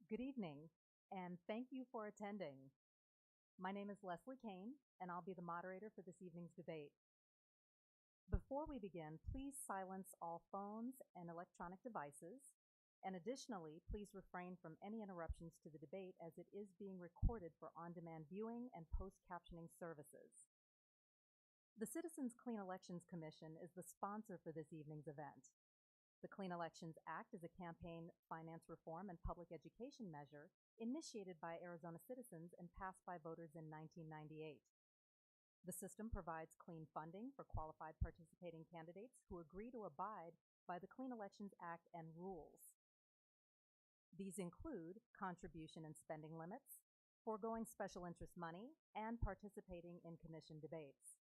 Good evening, and thank you for attending. My name is Leslie Kane, and I'll be the moderator for this evening's debate. Before we begin, please silence all phones and electronic devices, and additionally, please refrain from any interruptions to the debate as it is being recorded for on-demand viewing and post-captioning services. The Citizens Clean Elections Commission is the sponsor for this evening's event. The Clean Elections Act is a campaign finance reform and public education measure initiated by Arizona citizens and passed by voters in 1998. The system provides clean funding for qualified participating candidates who agree to abide by the Clean Elections Act and rules. These include contribution and spending limits, foregoing special interest money, and participating in commission debates.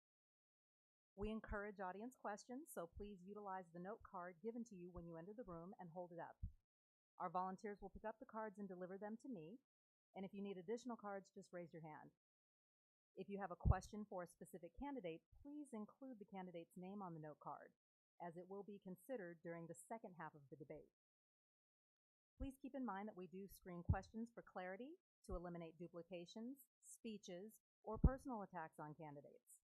We encourage audience questions, so please utilize the note card given to you when you enter the room and hold it up. Our volunteers will pick up the cards and deliver them to me, and if you need additional cards, just raise your hand. If you have a question for a specific candidate, please include the candidate's name on the note card, as it will be considered during the second half of the debate. Please keep in mind that we do screen questions for clarity to eliminate duplications, speeches, or personal attacks on candidates.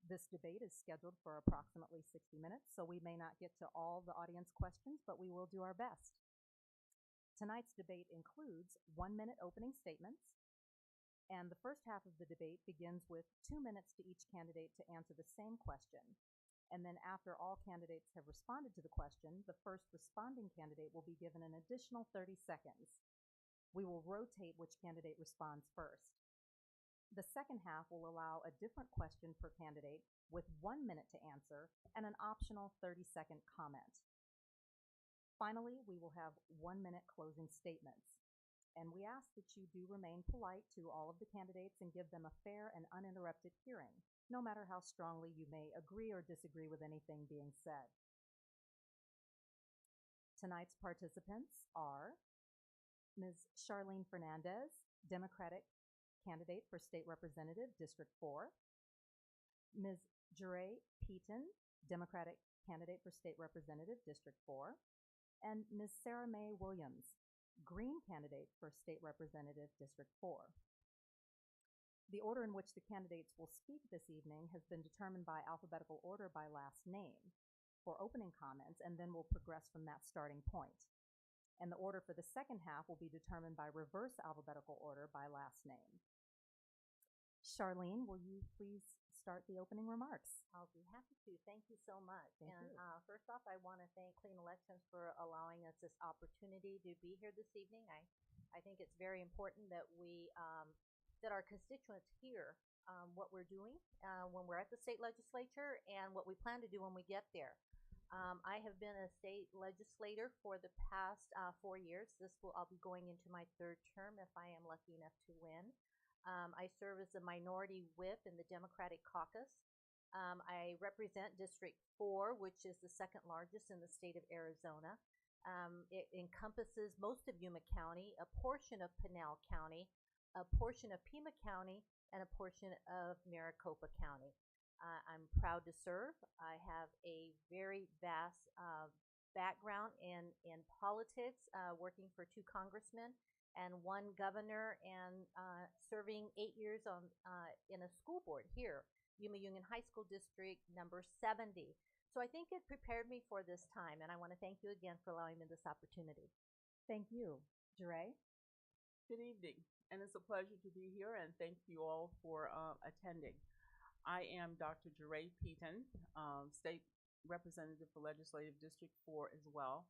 This debate is scheduled for approximately 60 minutes, so we may not get to all the audience questions, but we will do our best. Tonight's debate includes 1-minute opening statements, and the first half of the debate begins with 2 minutes to each candidate to answer the same question. And then after all candidates have responded to the question, the first responding candidate will be given an additional 30 seconds. We will rotate which candidate responds first. The second half will allow a different question per candidate with 1 minute to answer and an optional 30-second comment. Finally, we will have 1-minute closing statements. And we ask that you do remain polite to all of the candidates and give them a fair and uninterrupted hearing, no matter how strongly you may agree or disagree with anything being said. Tonight's participants are Ms. Charlene Fernandez, Democratic candidate for State Representative, District 4. Ms. Jure Peaton, Democratic candidate for State Representative, District 4. And Ms. Sarah Mae Williams, Green candidate for State Representative, District 4. The order in which the candidates will speak this evening has been determined by alphabetical order by last name for opening comments, and then we'll progress from that starting point. And the order for the second half will be determined by reverse alphabetical order by last name. Charlene, will you please start the opening remarks? I'll be happy to. Thank you so much. Thank you. First off, I want to thank Clean Elections for allowing us this opportunity to be here this evening. I think it's very important that that our constituents hear what we're doing when we're at the state legislature and what we plan to do when we get there. I have been a state legislator for the past 4 years. I'll be going into my third term if I am lucky enough to win. I serve as a minority whip in the Democratic caucus. I represent District 4, which is the second largest in the state of Arizona. It encompasses most of Yuma County, a portion of Pinal County, a portion of Pima County, and a portion of Maricopa County. I'm proud to serve. I have a very vast background in politics, working for 2 congressmen and 1 governor, and serving 8 years in a school board here, Yuma Union High School District number 70. So I think it prepared me for this time, and I want to thank you again for allowing me this opportunity. Thank you. Jure? Good evening, and it's a pleasure to be here, and thank you all for attending. I am Dr. Jure Peaton, State Representative for Legislative District 4 as well.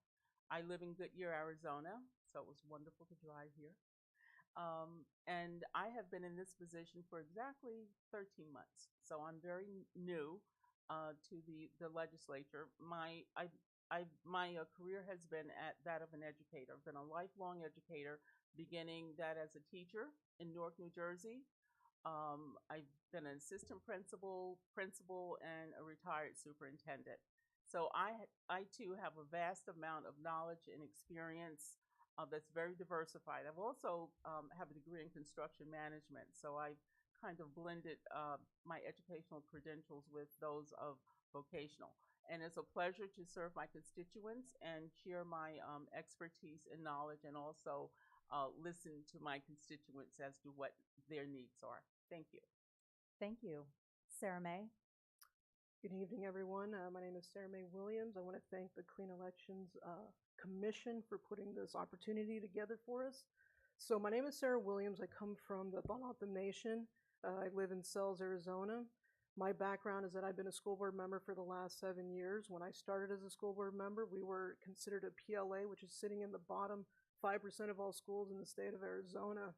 I live in Goodyear, Arizona, so it was wonderful to drive here. And I have been in this position for exactly 13 months, so I'm very new to the legislature. My career has been at that of an educator. I've been a lifelong educator, beginning that as a teacher in Newark, New Jersey. I've been an assistant principal, and a retired superintendent. So I too have a vast amount of knowledge and experience that's very diversified. I've also have a degree in construction management, so I've kind of blended my educational credentials with those of vocational. And it's a pleasure to serve my constituents and share my expertise and knowledge, and also listen to my constituents as to what their needs are. Thank you. Thank you. Sarah May? Good evening, everyone. My name is Sarah May Williams. I want to thank the Clean Elections Commission for putting this opportunity together for us. So my name is Sarah Williams. I come from the Lenape Nation. I live in Sells, Arizona. My background is that I've been a school board member for the last 7 years. When I started as a school board member, we were considered a PLA, which is sitting in the bottom 5% of all schools in the state of Arizona.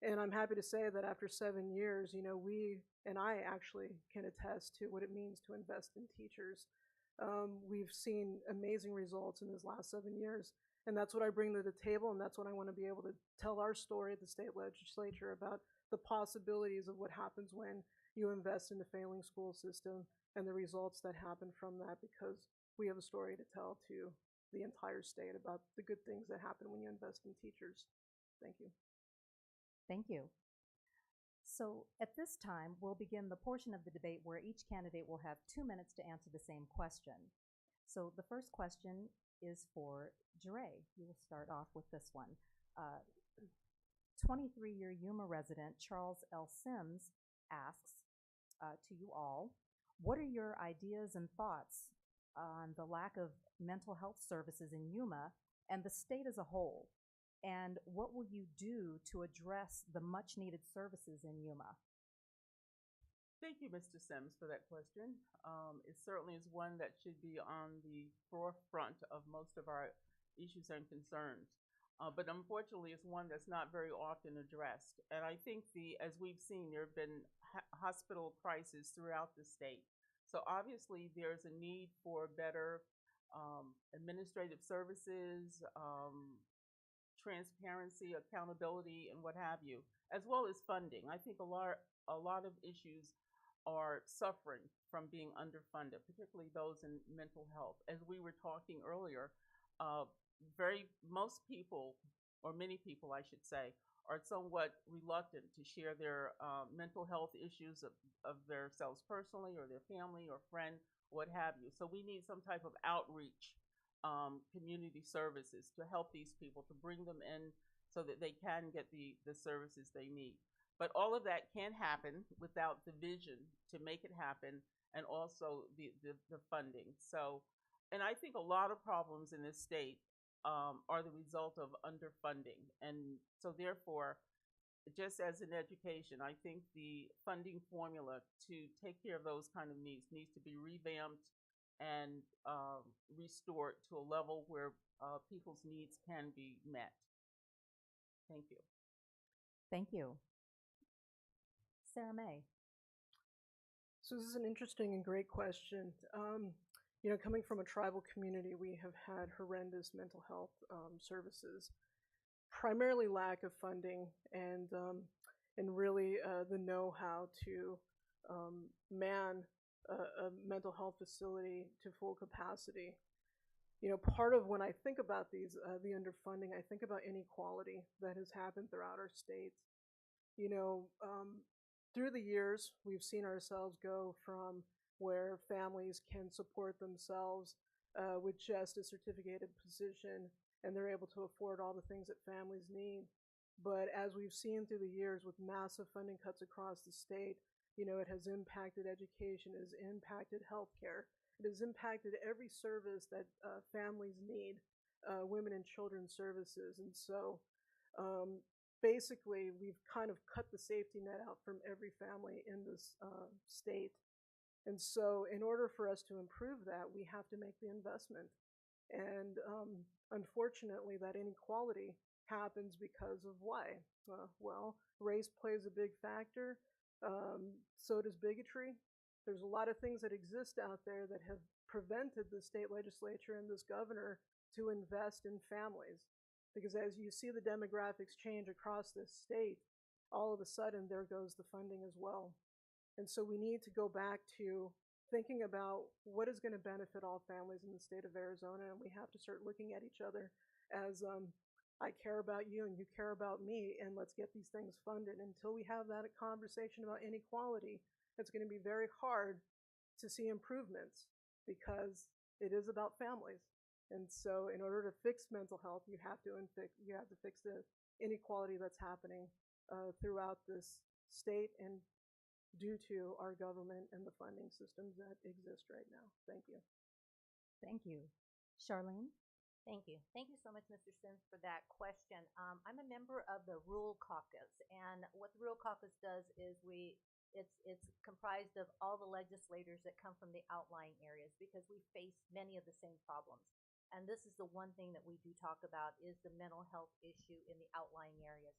And I'm happy to say that after 7 years, we and I actually can attest to what it means to invest in teachers. We've seen amazing results in these last 7 years. And that's what I bring to the table, and that's what I want to be able to tell our story at the state legislature about the possibilities of what happens when you invest in the failing school system and the results that happen from that, because we have a story to tell to the entire state about the good things that happen when you invest in teachers. Thank you. Thank you. So at this time, we'll begin the portion of the debate where each candidate will have 2 minutes to answer the same question. So the first question is for Jeray. You will start off with this one. 23-year Yuma resident Charles L. Sims asks to you all, what are your ideas and thoughts on the lack of mental health services in Yuma and the state as a whole? And what will you do to address the much needed services in Yuma? Thank you, Mr. Sims, for that question. It certainly is one that should be on the forefront of most of our issues and concerns. But unfortunately, it's one that's not very often addressed. And I think as we've seen, there have been hospital crises throughout the state. So obviously, there's a need for better administrative services, transparency, accountability, and what have you, as well as funding. I think a lot of issues are suffering from being underfunded, particularly those in mental health. As we were talking earlier, most people, or many people I should say, are somewhat reluctant to share their mental health issues of themselves personally or their family or friend, what have you. So we need some type of outreach community services to help these people, to bring them in so that they can get the services they need. But all of that can't happen without the vision to make it happen, and also the funding. So, and I think a lot of problems in this state are the result of underfunding. And so therefore, just as in education, I think the funding formula to take care of those kind of needs to be revamped and restored to a level where people's needs can be met. Thank you. Thank you. Sarah May. So this is an interesting and great question. Coming from a tribal community, we have had horrendous mental health services, primarily lack of funding and really the know-how to man a mental health facility to full capacity. Part of when I think about the underfunding, I think about inequality that has happened throughout our state. Through the years, we've seen ourselves go from where families can support themselves with just a certificated position, and they're able to afford all the things that families need. But as we've seen through the years with massive funding cuts across the state, it has impacted education, it has impacted healthcare, it has impacted every service that families need, women and children's services. And so basically, we've kind of cut the safety net out from every family in this state. And so in order for us to improve that, we have to make the investment. And unfortunately, that inequality happens because of why? Well, race plays a big factor. So does bigotry. There's a lot of things that exist out there that have prevented the state legislature and this governor to invest in families. Because as you see the demographics change across this state, all of a sudden there goes the funding as well. And so we need to go back to thinking about what is going to benefit all families in the state of Arizona, and we have to start looking at each other as I care about you and you care about me, and let's get these things funded. Until we have that conversation about inequality, it's going to be very hard to see improvements because it is about families. And so in order to fix mental health, you have to fix the inequality that's happening throughout this state and due to our government and the funding systems that exist right now. Thank you. Thank you. Charlene? Thank you. Thank you so much, Mr. Sims, for that question. I'm a member of the Rural Caucus, and what the Rural Caucus does is it's comprised of all the legislators that come from the outlying areas because we face many of the same problems. And this is the one thing that we do talk about is the mental health issue in the outlying areas.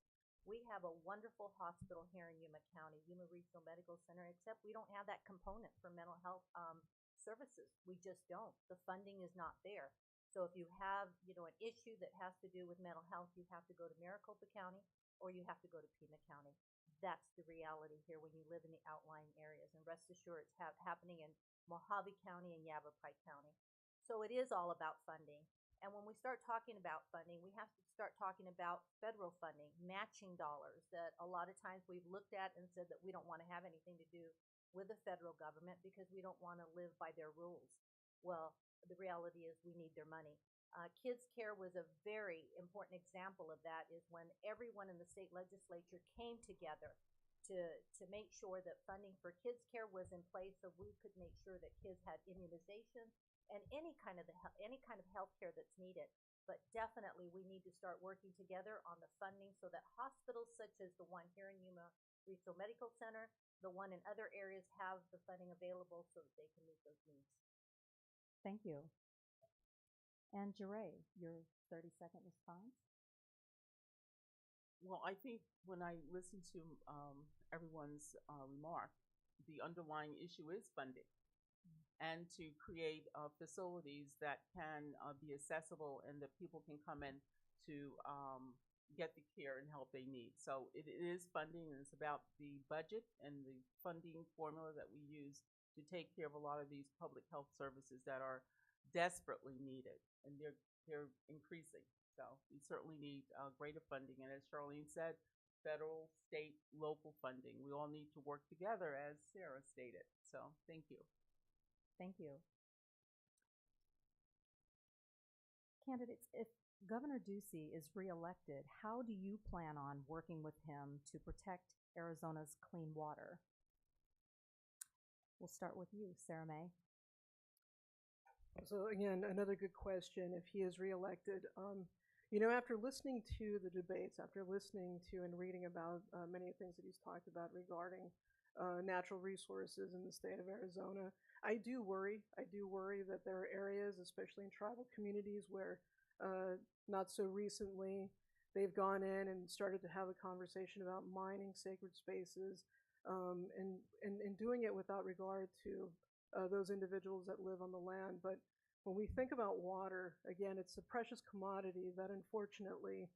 We have a wonderful hospital here in Yuma County, Yuma Regional Medical Center, except we don't have that component for mental health services. We just don't. The funding is not there. So if you have, an issue that has to do with mental health, you have to go to Maricopa County or you have to go to Pima County. That's the reality here when you live in the outlying areas. And rest assured, it's happening in Mojave County and Yavapai County. So it is all about funding. And when we start talking about funding, we have to start talking about federal funding, matching dollars that a lot of times we've looked at and said that we don't want to have anything to do with the federal government because we don't want to live by their rules. Well, the reality is we need their money. Kids Care was a very important example of that is when everyone in the state legislature came together to make sure that funding for Kids Care was in place so we could make sure that kids had immunization and any kind of health care that's needed. But definitely we need to start working together on the funding so that hospitals such as the one here in Yuma Regional Medical Center, the one in other areas have the funding available so that they can meet those needs. Thank you. And Jeray, your 30-second response? Well, I think when I listen to everyone's remark, the underlying issue is funding and to create facilities that can be accessible and that people can come in to get the care and help they need. So it is funding, and it's about the budget and the funding formula that we use to take care of a lot of these public health services that are desperately needed, and they're increasing. So we certainly need greater funding, and as Charlene said, federal, state, local funding. We all need to work together, as Sarah stated. So thank you. Thank you. Candidates, if Governor Ducey is reelected, how do you plan on working with him to protect Arizona's clean water? We'll start with you, Sarah Mae. So again, another good question. If he is reelected, after listening to the debates, after listening to and reading about many things that he's talked about regarding natural resources in the state of Arizona, I do worry. I do worry that there are areas, especially in tribal communities, where not so recently they've gone in and started to have a conversation about mining sacred spaces and doing it without regard to those individuals that live on the land. But when we think about water, again, it's a precious commodity that unfortunately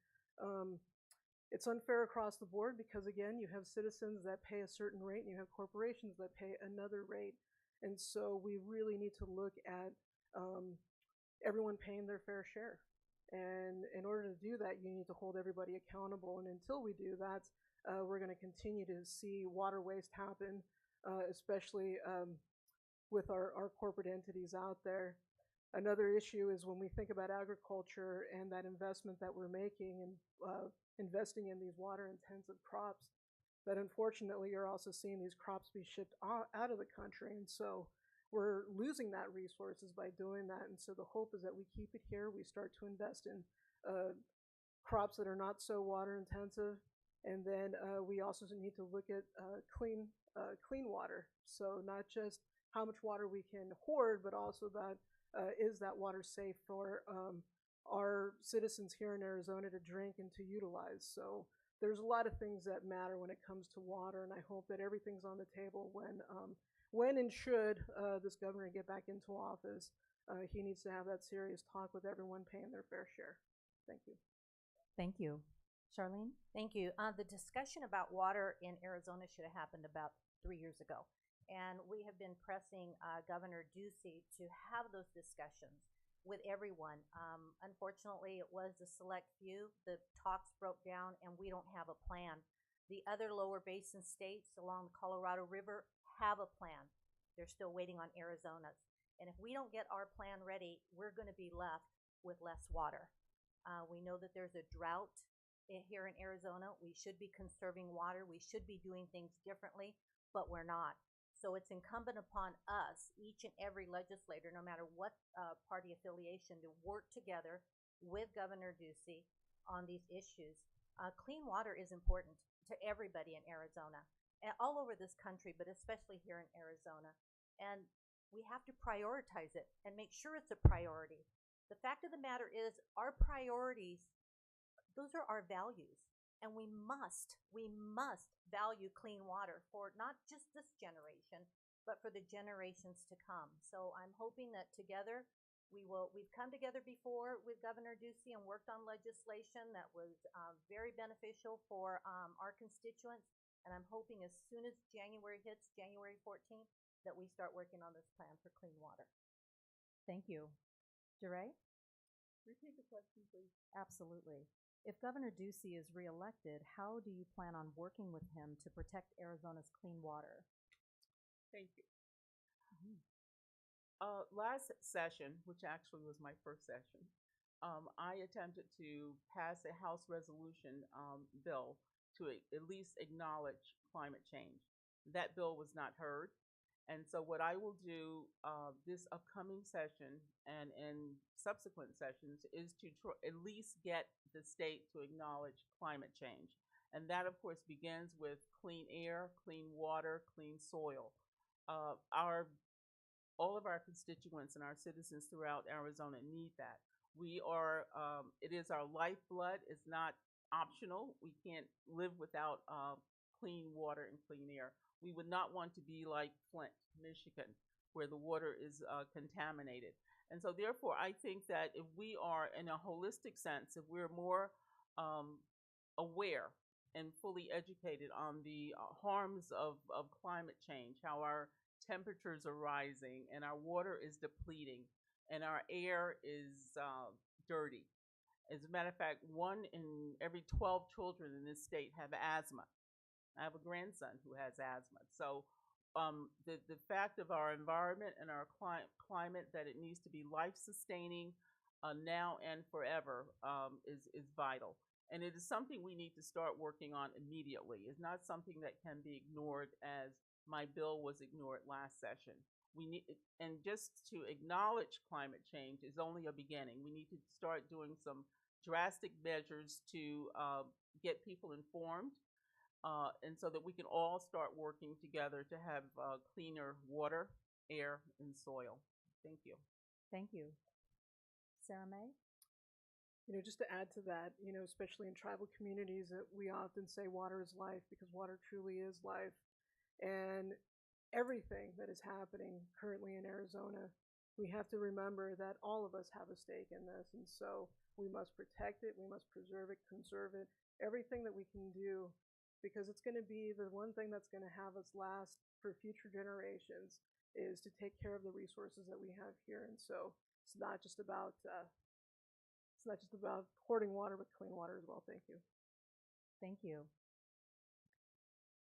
it's unfair across the board because, again, you have citizens that pay a certain rate and you have corporations that pay another rate. And so we really need to look at everyone paying their fair share. And in order to do that, you need to hold everybody accountable. And until we do that, we're going to continue to see water waste happen, especially with our corporate entities out there. Another issue is when we think about agriculture and that investment that we're making and investing in these water-intensive crops, that unfortunately you're also seeing these crops be shipped out of the country. And so we're losing that resources by doing that. And so the hope is that we keep it here. We start to invest in crops that are not so water-intensive. And then we also need to look at clean water. So not just how much water we can hoard, but also that is that water safe for our citizens here in Arizona to drink and to utilize. So there's a lot of things that matter when it comes to water, and I hope that everything's on the table when and should this governor get back into office. He needs to have that serious talk with everyone paying their fair share. Thank you. Thank you. Charlene? Thank you. The discussion about water in Arizona should have happened about 3 years ago. And we have been pressing Governor Ducey to have those discussions with everyone. Unfortunately, it was a select few. The talks broke down and we don't have a plan. The other lower basin states along the Colorado River have a plan. They're still waiting on Arizona's. And if we don't get our plan ready, we're going to be left with less water. We know that there's a drought here in Arizona. We should be conserving water. We should be doing things differently, but we're not. So it's incumbent upon us, each and every legislator, no matter what party affiliation, to work together with Governor Ducey on these issues. Clean water is important to everybody in Arizona, and all over this country, but especially here in Arizona. And we have to prioritize it and make sure it's a priority. The fact of the matter is, our priorities, those are our values. And we must value clean water for not just this generation, but for the generations to come. So I'm hoping that together we've come together before with Governor Ducey and worked on legislation that was very beneficial for our constituents. And I'm hoping as soon as January hits, January 14th, that we start working on this plan for clean water. Thank you. Duray? Repeat the question, please. Absolutely. If Governor Ducey is reelected, how do you plan on working with him to protect Arizona's clean water? Thank you. Last session, which actually was my first session, I attempted to pass a House resolution bill to at least acknowledge climate change. That bill was not heard. And so what I will do this upcoming session and in subsequent sessions is to at least get the state to acknowledge climate change. And that, of course, begins with clean air, clean water, clean soil. All of our constituents and our citizens throughout Arizona need that. It is our lifeblood. It's not optional. We can't live without clean water and clean air. We would not want to be like Flint, Michigan, where the water is contaminated. And so therefore, I think that if we are, in a holistic sense, if we're more aware and fully educated on the harms of climate change, how our temperatures are rising and our water is depleting and our air is dirty. As a matter of fact, 1 in every 12 children in this state have asthma. I have a grandson who has asthma. So the fact of our environment and our climate, that it needs to be life-sustaining now and forever is vital. And it is something we need to start working on immediately. It's not something that can be ignored, as my bill was ignored last session. And just to acknowledge climate change is only a beginning. We need to start doing some drastic measures to get people informed, and so that we can all start working together to have cleaner water, air, and soil. Thank you. Thank you. Sarah Mae? Just to add to that, especially in tribal communities, that we often say water is life, because water truly is life. And everything that is happening currently in Arizona, we have to remember that all of us have a stake in this. And so we must protect it, we must preserve it, conserve it, everything that we can do, because it's going to be the one thing that's going to have us last for future generations, is to take care of the resources that we have here. And so it's not just about hoarding water, but clean water as well. Thank you. Thank you.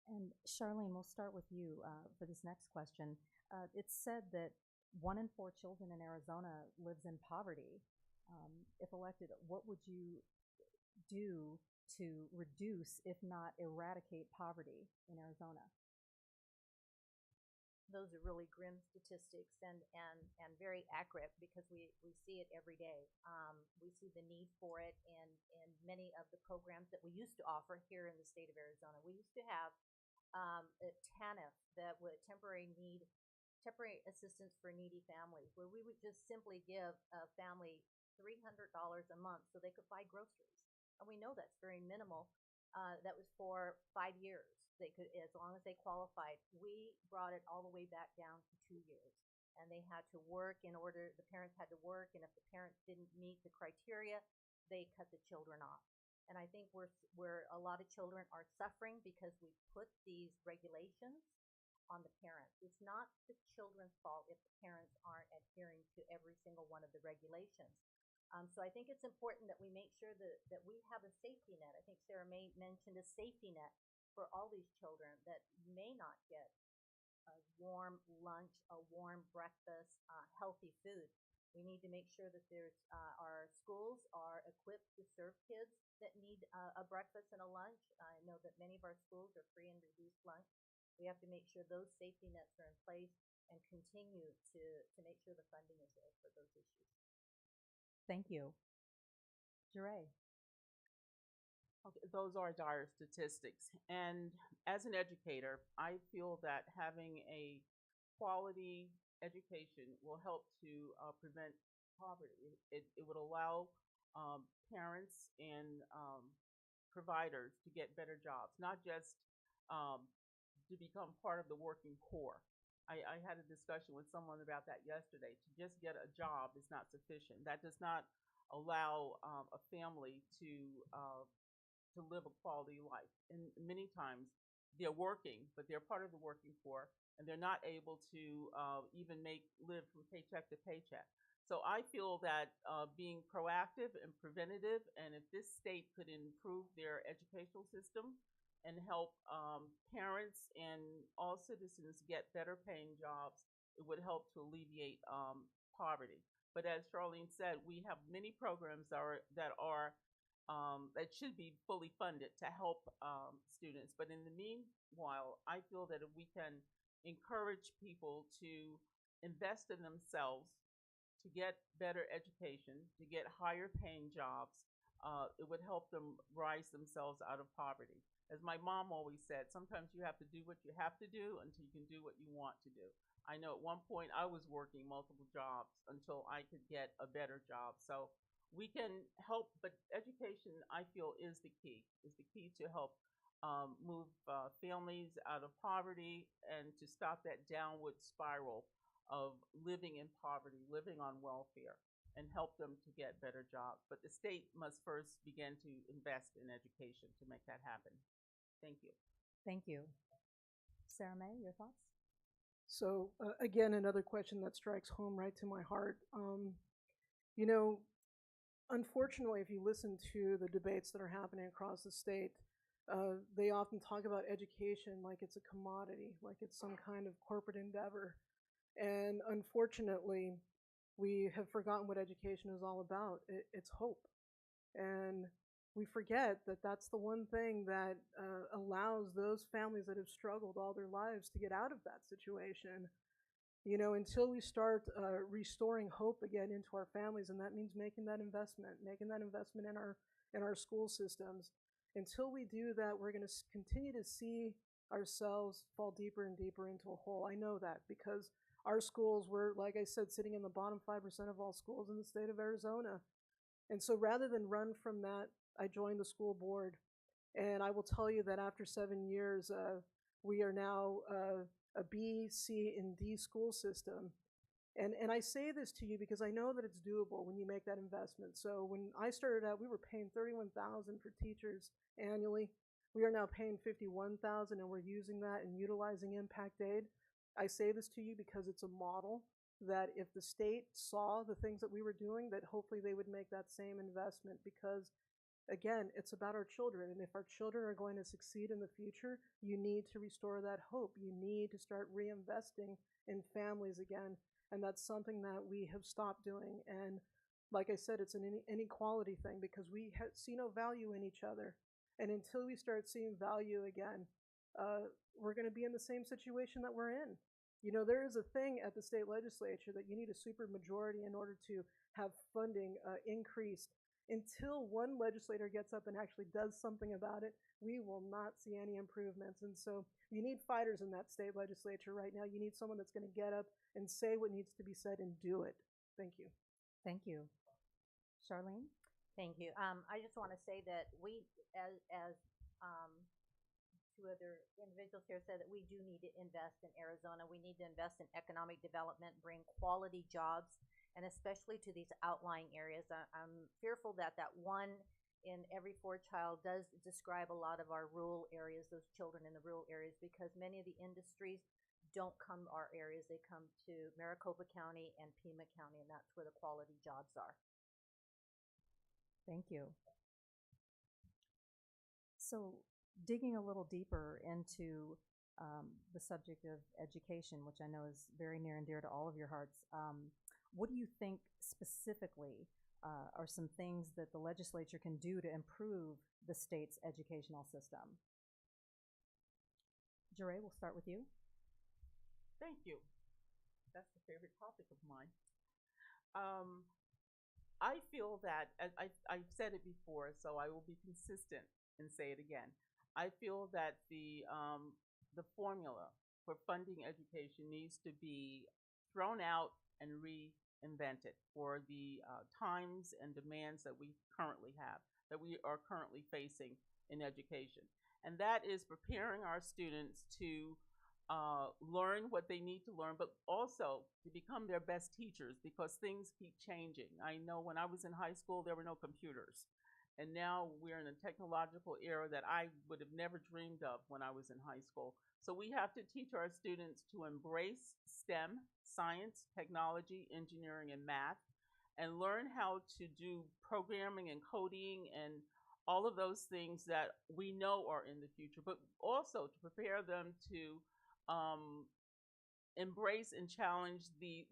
And Charlene, we'll start with you for this next question. It's said that 1 in 4 children in Arizona lives in poverty. If elected, what would you do to reduce, if not eradicate, poverty in Arizona? Those are really grim statistics and very accurate, because we see it every day. We see the need for it in many of the programs that we used to offer here in the state of Arizona. We used to have a TANF, that would temporary assistance for needy families, where we would just simply give a family $300 a month so they could buy groceries. And we know that's very minimal. That was for 5 years. They could, as long as they qualified. We brought it all the way back down to 2 years, and they had to work the parents had to work, and if the parents didn't meet the criteria, they cut the children off. And I think where a lot of children are suffering, because we put these regulations on the parents. It's not the children's fault if the parents aren't adhering to every single one of the regulations. So I think it's important that we make sure that we have a safety net. I think Sarah Mae mentioned a safety net for all these children that may not get a warm lunch, a warm breakfast, healthy food. We need to make sure that our schools are equipped to serve kids that need a breakfast and a lunch. I know that many of our schools are free and reduced lunch. We have to make sure those safety nets are in place and continue to make sure the funding is there for those issues. Thank you. Jeray. Okay, those are dire statistics. And as an educator, I feel that having a quality education will help to prevent poverty. It would allow parents and providers to get better jobs, not just to become part of the working poor. I had a discussion with someone about that yesterday. To just get a job is not sufficient. That does not allow a family to live a quality life. And many times they're working, but they're part of the working poor, and they're not able to even live from paycheck to paycheck. So I feel that being proactive and preventative, and if this state could improve their educational system and help parents and all citizens get better paying jobs, it would help to alleviate poverty. But as Charlene said, we have many programs that should be fully funded to help students. But in the meanwhile, I feel that if we can encourage people to invest in themselves, to get better education, to get higher paying jobs, it would help them rise themselves out of poverty. As my mom always said, sometimes you have to do what you have to do until you can do what you want to do. I know at one point I was working multiple jobs until I could get a better job. So we can help, but education, I feel, is the key to help move families out of poverty and to stop that downward spiral of living in poverty, living on welfare, and help them to get better jobs. But the state must first begin to invest in education to make that happen. Thank you. Thank you. Sarah Mae, your thoughts? So again, another question that strikes home right to my heart. You know, unfortunately, if you listen to the debates that are happening across the state, they often talk about education like it's a commodity, like it's some kind of corporate endeavor. And unfortunately, we have forgotten what education is all about. It's hope. And we forget that that's the one thing that allows those families that have struggled all their lives to get out of that situation. You know, until we start restoring hope again into our families, and that means making that investment in our school systems. Until we do that, we're going to continue to see ourselves fall deeper and deeper into a hole. I know that because our schools were, like I said, sitting in the bottom 5% of all schools in the state of Arizona. And so rather than run from that, I joined the school board. And I will tell you that after 7 years, we are now a B, C, and D school system. And I say this to you because I know that it's doable when you make that investment. So when I started out, we were paying $31,000 for teachers annually. We are now paying $51,000, and we're using that and utilizing impact aid. I say this to you because it's a model that if the state saw the things that we were doing, that hopefully they would make that same investment because, again, it's about our children. And if our children are going to succeed in the future, you need to restore that hope. You need to start reinvesting in families again. And that's something that we have stopped doing. And like I said, it's an inequality thing because we see no value in each other. And until we start seeing value again, we're going to be in the same situation that we're in. You know, there is a thing at the state legislature that you need a supermajority in order to have funding increased. Until one legislator gets up and actually does something about it, we will not see any improvements. And so you need fighters in that state legislature right now. You need someone that's going to get up and say what needs to be said and do it. Thank you. Thank you. Charlene? Thank you. I just want to say that we, as two other individuals here said, that we do need to invest in Arizona. We need to invest in economic development, bring quality jobs, and especially to these outlying areas. I'm fearful that that one in every 4 child does describe a lot of our rural areas, those children in the rural areas, because many of the industries don't come to our areas. They come to Maricopa County and Pima County, and that's where the quality jobs are. Thank you. So digging a little deeper into the subject of education, which I know is very near and dear to all of your hearts, what do you think specifically are some things that the legislature can do to improve the state's educational system. Jeray, we'll start with you. Thank you. That's a favorite topic of mine. I feel that, as I've said it before, so I will be consistent and say it again. I feel that the formula for funding education needs to be thrown out and reinvented for the times and demands that we currently have, that we are currently facing in education. And that is preparing our students to learn what they need to learn, but also to become their best teachers, because things keep changing. I know when I was in high school, there were no computers. And now we're in a technological era that I would have never dreamed of when I was in high school. So we have to teach our students to embrace STEM, science, technology, engineering, and math, and learn how to do programming and coding and all of those things that we know are in the future, but also to prepare them to embrace and challenge the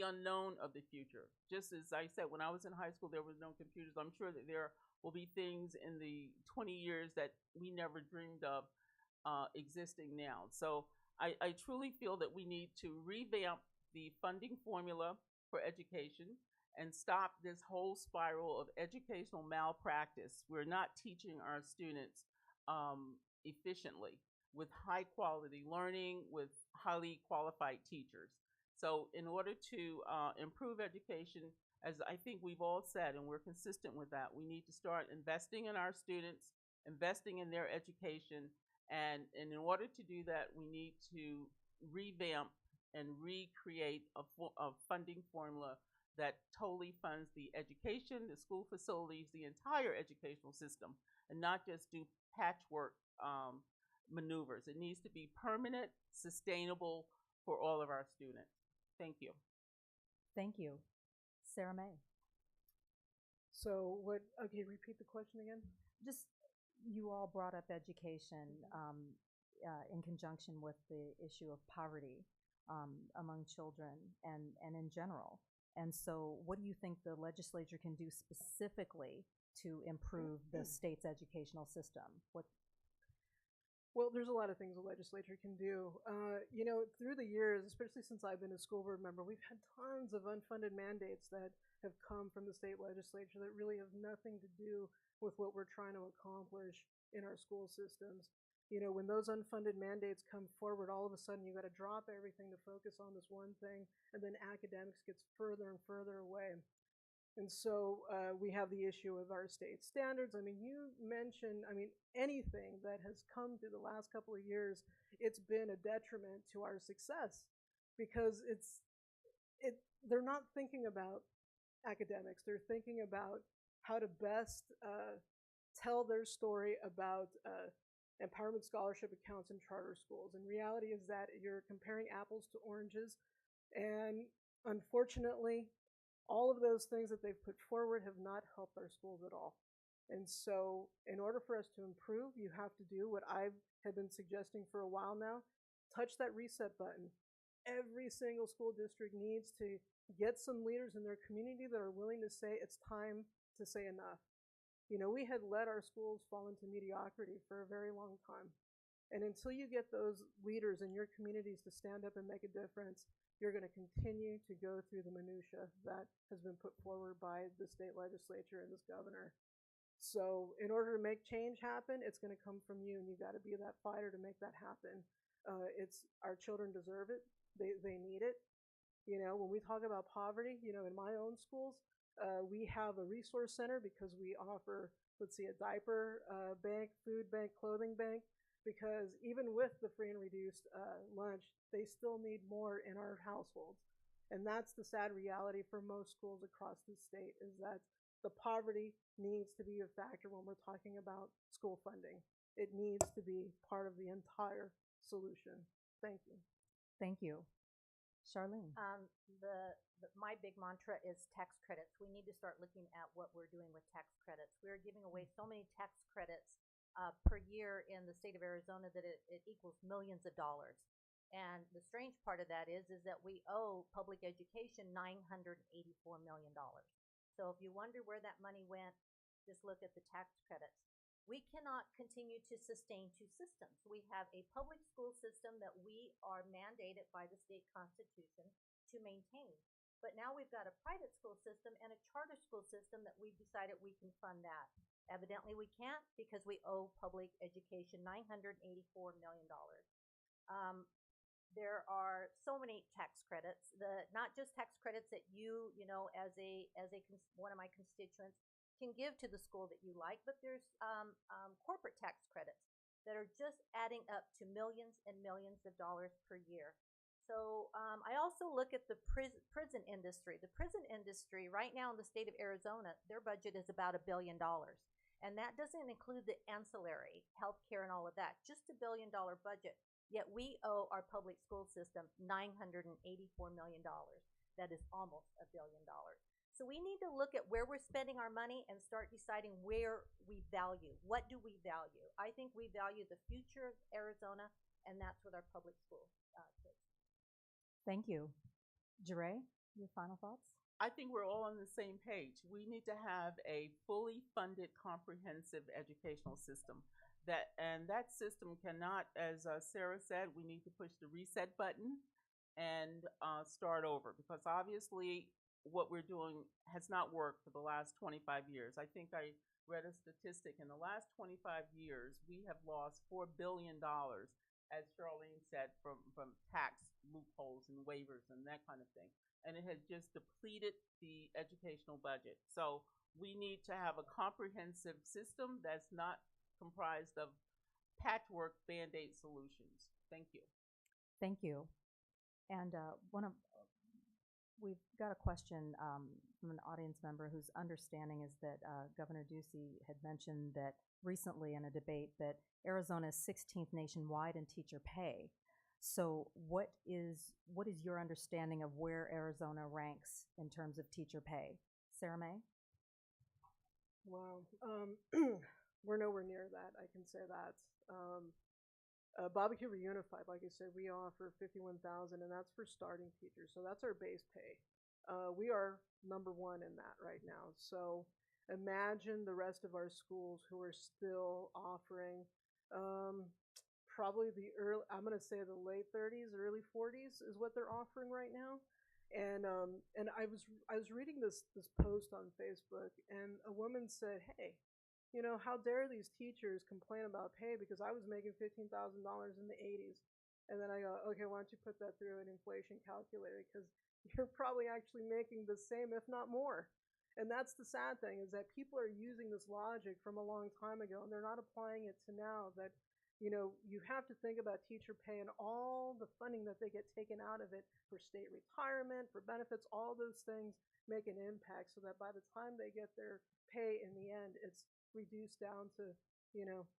unknown of the future. Just as I said, when I was in high school, there was no computers. I'm sure that there will be things in the 20 years that we never dreamed of existing now. So I truly feel that we need to revamp the funding formula for education and stop this whole spiral of educational malpractice. We're not teaching our students efficiently, with high quality learning, with highly qualified teachers. So in order to improve education, as I think we've all said, and we're consistent with that, we need to start investing in our students, investing in their education. And in order to do that, we need to revamp and recreate a funding formula that totally funds the education, the school facilities, the entire educational system, and not just do patchwork maneuvers. It needs to be permanent, sustainable for all of our students. Thank you. Thank you. Sarah May. So okay, repeat the question again. Just, you all brought up education in conjunction with the issue of poverty among children and in general. And so what do you think the legislature can do specifically to improve the state's educational system? Well, there's a lot of things the legislature can do. Through the years, especially since I've been a school board member, we've had tons of unfunded mandates that have come from the state legislature that really have nothing to do with what we're trying to accomplish in our school systems. When those unfunded mandates come forward, all of a sudden you got to drop everything to focus on this one thing, and then academics gets further and further away. And so we have the issue of our state standards. You mentioned, anything that has come through the last couple of years, it's been a detriment to our success, because they're not thinking about academics. They're thinking about how to best tell their story about empowerment scholarship accounts in charter schools. And reality is that you're comparing apples to oranges. And unfortunately, all of those things that they've put forward have not helped our schools at all. And so in order for us to improve, you have to do what I have been suggesting for a while now: touch that reset button. Every single school district needs to get some leaders in their community that are willing to say it's time to say enough. We had let our schools fall into mediocrity for a very long time. And until you get those leaders in your communities to stand up and make a difference, you're going to continue to go through the minutia that has been put forward by the state legislature and this governor. So in order to make change happen, it's going to come from you, and you got to be that fighter to make that happen. Our children deserve it. They need it. When we talk about poverty, in my own schools, we have a resource center because we offer, a diaper bank, food bank, clothing bank, because even with the free and reduced lunch, they still need more in our households. And that's the sad reality for most schools across the state, is that the poverty needs to be a factor when we're talking about school funding. It needs to be part of the entire solution. Thank you. Thank you. Charlene. My big mantra is tax credits. We need to start looking at what we're doing with tax credits. We're giving away so many tax credits per year in the state of Arizona that it equals millions of dollars. And the strange part of that is that we owe public education $984 million. So if you wonder where that money went, just look at the tax credits. We cannot continue to sustain two systems. We have a public school system that we are mandated by the state constitution to maintain. But now we've got a private school system and a charter school system that we've decided we can fund that. Evidently we can't because we owe public education $984 million. There are so many tax credits, not just tax credits that as one of my constituents can give to the school that you like, but there's corporate tax credits that are just adding up to millions and millions of dollars per year. So I also look at the prison industry. The prison industry right now in the state of Arizona, their budget is about $1 billion. And that doesn't include the ancillary, healthcare and all of that, just $1 billion budget. Yet we owe our public school system $984 million. That is almost $1 billion. So we need to look at where we're spending our money and start deciding where we value. What do we value? I think we value the future of Arizona, and that's with our public school kids. Thank you. Jeray, your final thoughts? I think we're all on the same page. We need to have a fully funded, comprehensive educational system. That system cannot, as Sarah said, we need to push the reset button and start over, because obviously what we're doing has not worked for the last 25 years. I think I read a statistic in the last 25 years, we have lost $4 billion, as Charlene said, from tax loopholes and waivers and that kind of thing. And it has just depleted the educational budget. So we need to have a comprehensive system that's not comprised of patchwork Band-Aid solutions. Thank you. Thank you. And we've got a question from an audience member whose understanding is that Governor Ducey had mentioned that recently in a debate that Arizona is 16th nationwide in teacher pay. So what is your understanding of where Arizona ranks in terms of teacher pay? Sarah May? Wow. We're nowhere near that, I can say that. Bobby Huber Unified, like I said, we offer $51,000, and that's for starting teachers. So that's our base pay. We are number one in that right now. So imagine the rest of our schools who are still offering probably I'm going to say the late 30s, early 40s is what they're offering right now. And I was reading this post on Facebook, and a woman said, hey, how dare these teachers complain about pay, because I was making $15,000 in the 80s. And then I go, okay, why don't you put that through an inflation calculator, because you're probably actually making the same, if not more. And that's the sad thing, is that people are using this logic from a long time ago, and they're not applying it to now. That you have to think about teacher pay and all the funding that they get taken out of it for state retirement, for benefits. All those things make an impact, so that by the time they get their pay in the end, it's reduced down to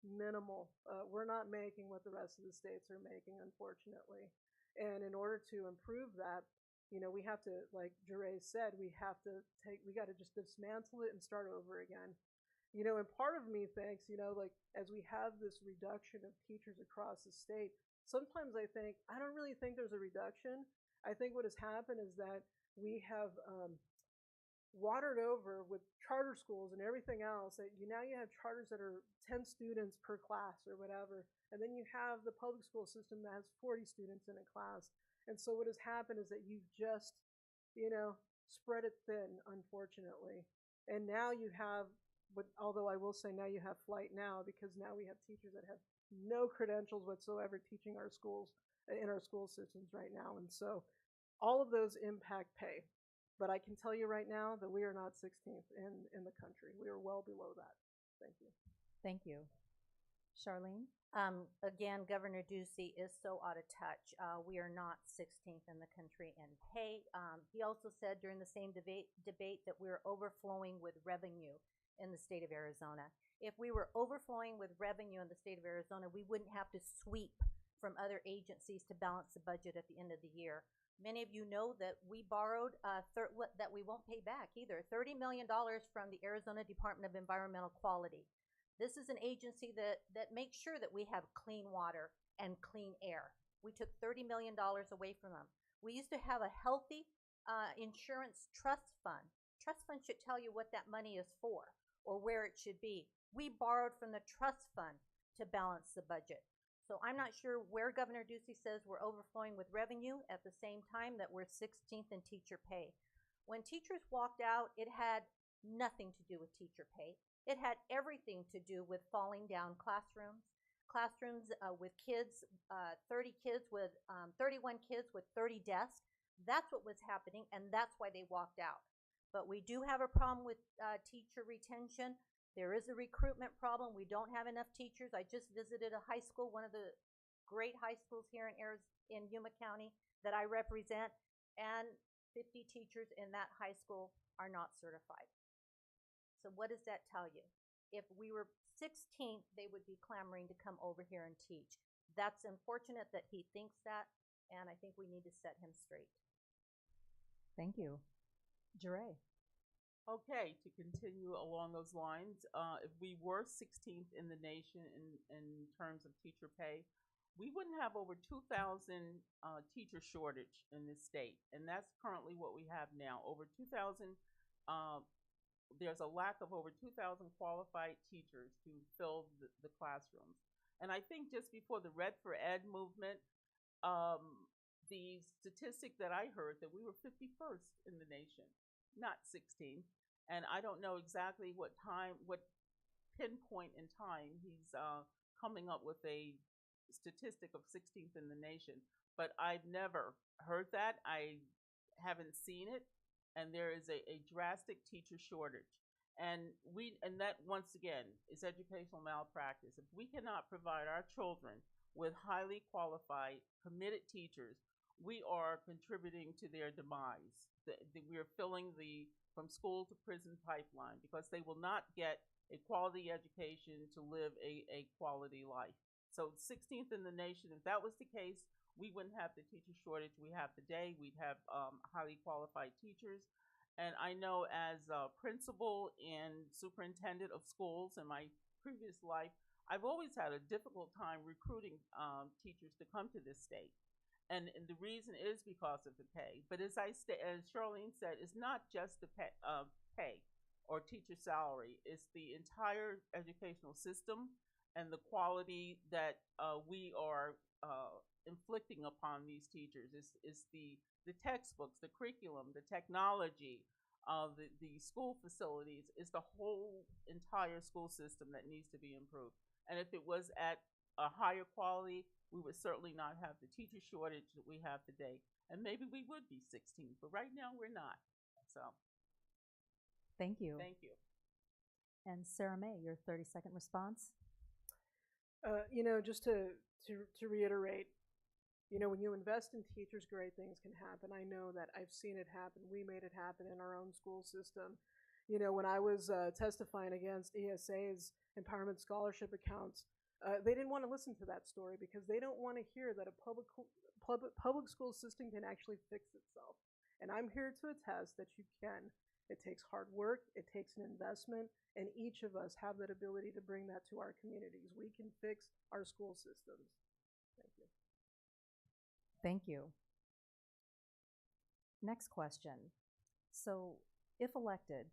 minimal. We're not making what the rest of the states are making, unfortunately. And in order to improve that, we have to, like Jeray said, we got to just dismantle it and start over again. And part of me thinks, like, as we have this reduction of teachers across the state, sometimes I think, I don't really think there's a reduction. I think what has happened is that we have watered over with charter schools and everything else, that now you have charters that are 10 students per class or whatever, and then you have the public school system that has 40 students in a class. And so what has happened is that you've just spread it thin, unfortunately. And now you have, although I will say now you have flight now, because now we have teachers that have no credentials whatsoever teaching our schools, in our school systems right now. And so all of those impact pay. But I can tell you right now that we are not 16th in the country. We are well below that. Thank you. Thank you. Charlene? Again, Governor Ducey is so out of touch. We are not 16th in the country in pay. He also said during the same debate that we're overflowing with revenue in the state of Arizona. If we were overflowing with revenue in the state of Arizona, we wouldn't have to sweep from other agencies to balance the budget at the end of the year. Many of you know that we borrowed that we won't pay back either, $30 million from the Arizona Department of Environmental Quality. This is an agency that makes sure that we have clean water and clean air. We took $30 million away from them. We used to have a healthy insurance trust fund. trust fund should tell you what that money is for or where it should be. We borrowed from the trust fund to balance the budget. So I'm not sure where Governor Ducey says we're overflowing with revenue at the same time that we're 16th in teacher pay. When teachers walked out, it had nothing to do with teacher pay. It had everything to do with falling down classrooms with kids, 31 kids with 30 desks. That's what was happening, and that's why they walked out. But we do have a problem with teacher retention. There is a recruitment problem. We don't have enough teachers. I just visited a high school, one of the great high schools here in Yuma County that I represent, and 50 teachers in that high school are not certified. So what does that tell you? If we were 16th, they would be clamoring to come over here and teach. That's unfortunate that he thinks that, and I think we need to set him straight. Thank you. Jure. Okay, to continue along those lines, if we were 16th in the nation in terms of teacher pay, we wouldn't have over 2,000 teacher shortage in this state, and that's currently what we have now. Over 2,000, there's a lack of over 2,000 qualified teachers to fill the classrooms. And I think just before the Red for Ed movement, the statistic that I heard that we were 51st in the nation, not 16th. And I don't know exactly what pinpoint in time he's coming up with a statistic of 16th in the nation. But I've never heard that. I haven't seen it. And there is a drastic teacher shortage. And that, once again, is educational malpractice. If we cannot provide our children with highly qualified, committed teachers, we are contributing to their demise. We are filling the from school to prison pipeline because they will not get a quality education to live a quality life. So 16th in the nation, if that was the case, we wouldn't have the teacher shortage we have today. We'd have highly qualified teachers. And I know as a principal and superintendent of schools in my previous life, I've always had a difficult time recruiting teachers to come to this state. And the reason is because of the pay. But as Charlene said, it's not just the pay or teacher salary. It's the entire educational system and the quality that we are inflicting upon these teachers. It's the textbooks, the curriculum, the technology, the school facilities. It's the whole entire school system that needs to be improved. And if it was at a higher quality, we would certainly not have the teacher shortage that we have today. And maybe we would be 16, but right now we're not. So thank you. Thank you. And Sarah May, your 30-second response. Just to reiterate, when you invest in teachers, great things can happen. I know that I've seen it happen. We made it happen in our own school system. When I was testifying against ESA's empowerment scholarship accounts, they didn't want to listen to that story because they don't want to hear that a public school system can actually fix itself. And I'm here to attest that you can. It takes hard work, it takes an investment, and each of us have that ability to bring that to our communities. We can fix our school systems. Thank you. Thank you. Next question. So, if elected,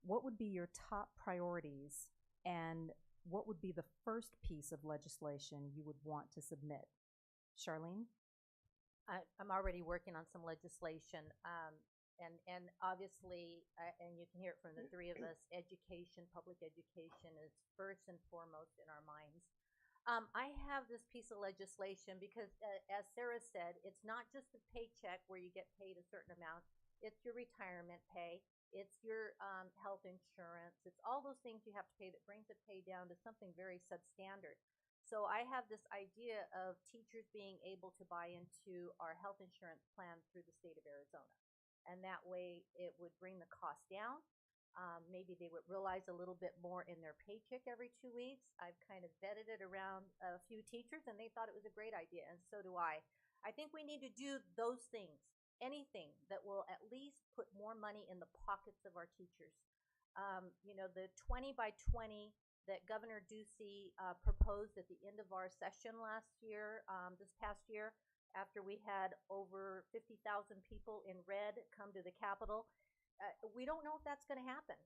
what would be your top priorities and what would be the first piece of legislation you would want to submit? Charlene? I'm already working on some legislation, and obviously, and you can hear it from the three of us, public education is first and foremost in our minds. I have this piece of legislation because, as Sarah said, it's not just a paycheck where you get paid a certain amount. It's your retirement pay. It's your health insurance. It's all those things you have to pay that brings the pay down to something very substandard. So I have this idea of teachers being able to buy into our health insurance plan through the state of Arizona. And that way it would bring the cost down. Maybe they would realize a little bit more in their paycheck every 2 weeks. I've kind of vetted it around a few teachers and they thought it was a great idea, and so do I. I think we need to do those things. Anything that will at least put more money in the pockets of our teachers. The 20 by 20 that Governor Ducey proposed at the end of our session this past year, after we had over 50,000 people in red come to the Capitol. we don't know if that's going to happen.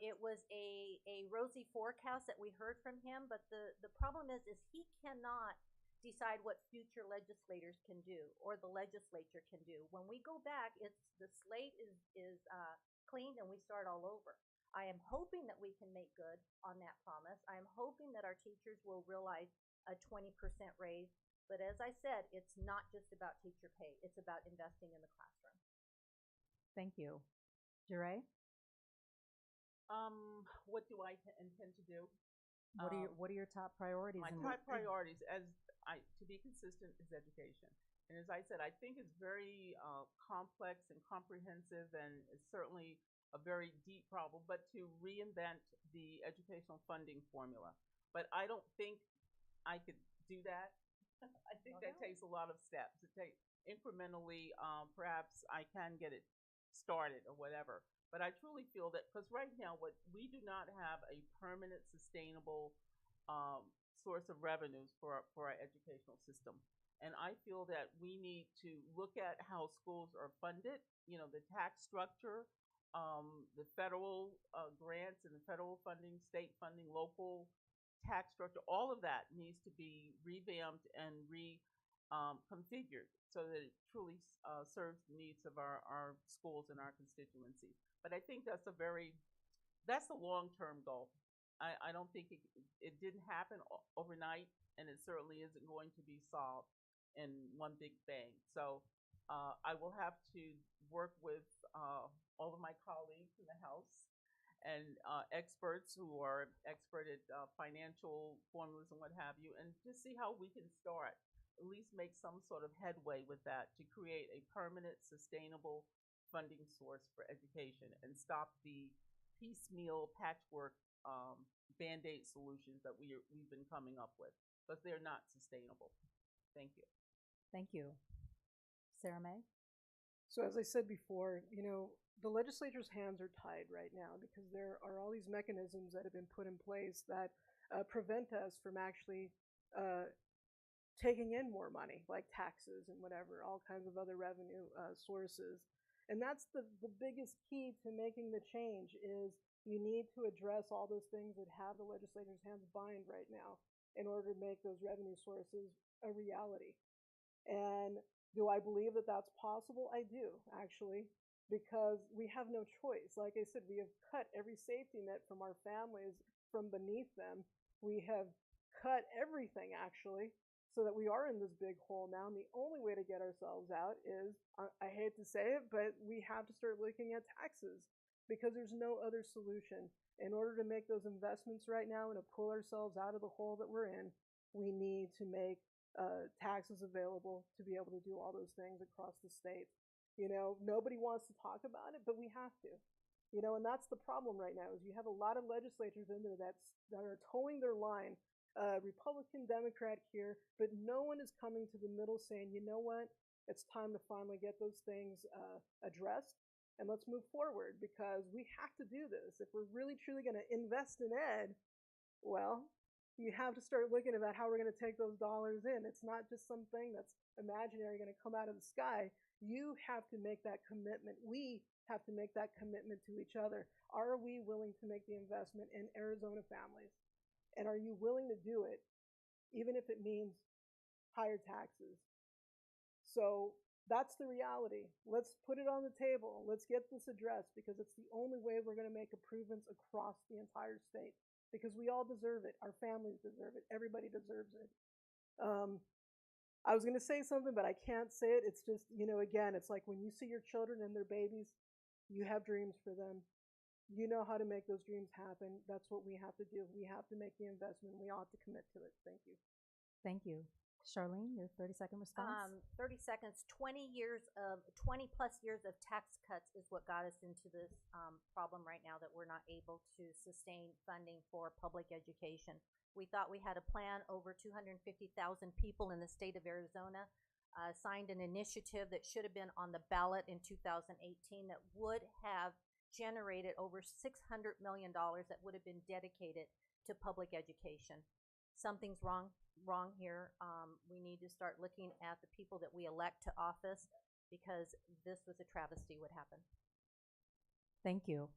It was a rosy forecast that we heard from him, but the problem is he cannot decide what future legislators can do or the legislature can do. When we go back, it's the slate is cleaned and we start all over. I am hoping that we can make good on that promise. I am hoping that our teachers will realize a 20% raise. But as I said, it's not just about teacher pay. It's about investing in the classroom. Thank you. Jure, What do I intend to do? what are your top priorities? My top priorities, to be consistent, is education. And as I said, I think it's very complex and comprehensive, and it's certainly a very deep problem. But to reinvent the educational funding formula, but I don't think I could do that. I think that takes a lot of steps. It takes incrementally. Perhaps I can get it started or whatever. But I truly feel that because right now, what we do not have a permanent, sustainable source of revenues for our educational system. And I feel that we need to look at how schools are funded, the tax structure, the federal grants and the federal funding, state funding, local tax structure, all of that needs to be revamped and reconfigured so that it truly serves the needs of our schools and our constituencies. But I think that's a long-term goal. I don't think it didn't happen overnight, and it certainly isn't going to be solved in one big bang. So I will have to work with all of my colleagues in the House and experts who are expert at financial formulas and what have you, and just see how we can start, at least make some sort of headway with that to create a permanent, sustainable funding source for education and stop the piecemeal patchwork Band-Aid solutions that we've been coming up with, because they're not sustainable. Thank you. Thank you. Sarah Mae? So as I said before, the legislature's hands are tied right now because there are all these mechanisms that have been put in place that prevent us from actually taking in more money, like taxes and whatever, all kinds of other revenue sources. And that's the biggest key to making the change is you need to address all those things that have the legislature's hands bind right now in order to make those revenue sources a reality. And do I believe that that's possible? I do, actually, because we have no choice. Like I said, we have cut every safety net from our families from beneath them. We have cut everything, actually, so that we are in this big hole now. And the only way to get ourselves out is, I hate to say it, but we have to start looking at taxes because there's no other solution. In order to make those investments right now and to pull ourselves out of the hole that we're in, we need to make taxes available to be able to do all those things across the state. Nobody wants to talk about it, but we have to. And that's the problem right now is you have a lot of legislators in there that are towing their line, Republican, Democrat here, but no one is coming to the middle saying, you know what, it's time to finally get those things addressed and let's move forward because we have to do this. If we're really truly going to invest in ed, well, you have to start looking about how we're going to take those dollars in. It's not just something that's imaginary going to come out of the sky. You have to make that commitment. We have to make that commitment to each other. Are we willing to make the investment in Arizona families? And are you willing to do it, even if it means higher taxes? So that's the reality. Let's put it on the table. Let's get this addressed because it's the only way we're going to make improvements across the entire state. Because we all deserve it. Our families deserve it. Everybody deserves it. I was going to say something, but I can't say it. It's just, again, it's like when you see your children and their babies, you have dreams for them. You know how to make those dreams happen. That's what we have to do. We have to make the investment. We ought to commit to it. Thank you. Thank you. Charlene, your 30-second response? 30 seconds. 20 plus years of tax cuts is what got us into this problem right now that we're not able to sustain funding for public education. We thought we had a plan. Over 250,000 people in the state of Arizona signed an initiative that should have been on the ballot in 2018 that would have generated over $600 million that would have been dedicated to public education. Something's wrong here. We need to start looking at the people that we elect to office because this was a travesty what happened. Thank you.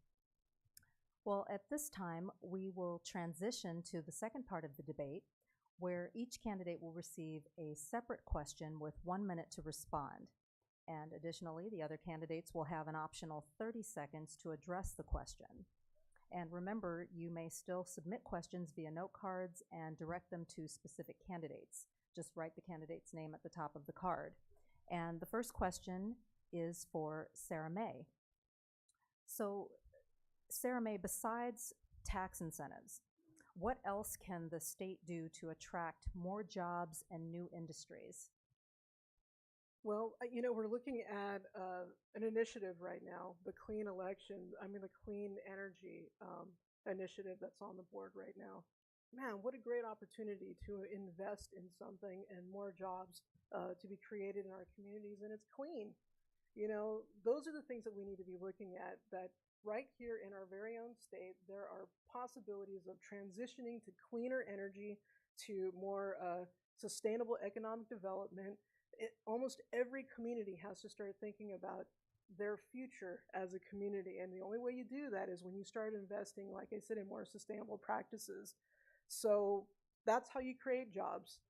Well, at this time, we will transition to the second part of the debate, where each candidate will receive a separate question with 1 minute to respond. And additionally, the other candidates will have an optional 30 seconds to address the question. And remember, you may still submit questions via note cards and direct them to specific candidates. Just write the candidate's name at the top of the card. And the first question is for Sarah May. So, Sarah May, besides tax incentives, what else can the state do to attract more jobs and new industries? Well, we're looking at an initiative right now, the Clean Energy initiative that's on the board right now. Man, what a great opportunity to invest in something and more jobs to be created in our communities, and it's clean. Those are the things that we need to be looking at, that right here in our very own state, there are possibilities of transitioning to cleaner energy, to more sustainable economic development. Almost every community has to start thinking about their future as a community, and the only way you do that is when you start investing, like I said, in more sustainable practices. So that's how you create jobs.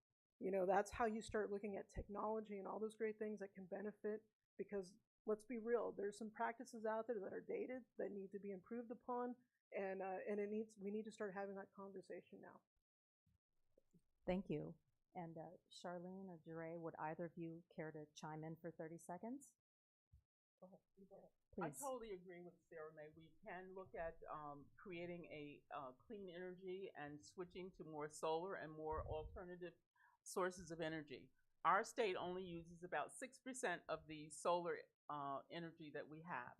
That's how you start looking at technology and all those great things that can benefit, because let's be real, there's some practices out there that are dated, that need to be improved upon, and we need to start having that conversation now. Thank you. And Charlene or Jure, would either of you care to chime in for 30 seconds? Go ahead. Please. I totally agree with Sarah May. We can look at creating a clean energy and switching to more solar and more alternative sources of energy. Our state only uses about 6% of the solar energy that we have,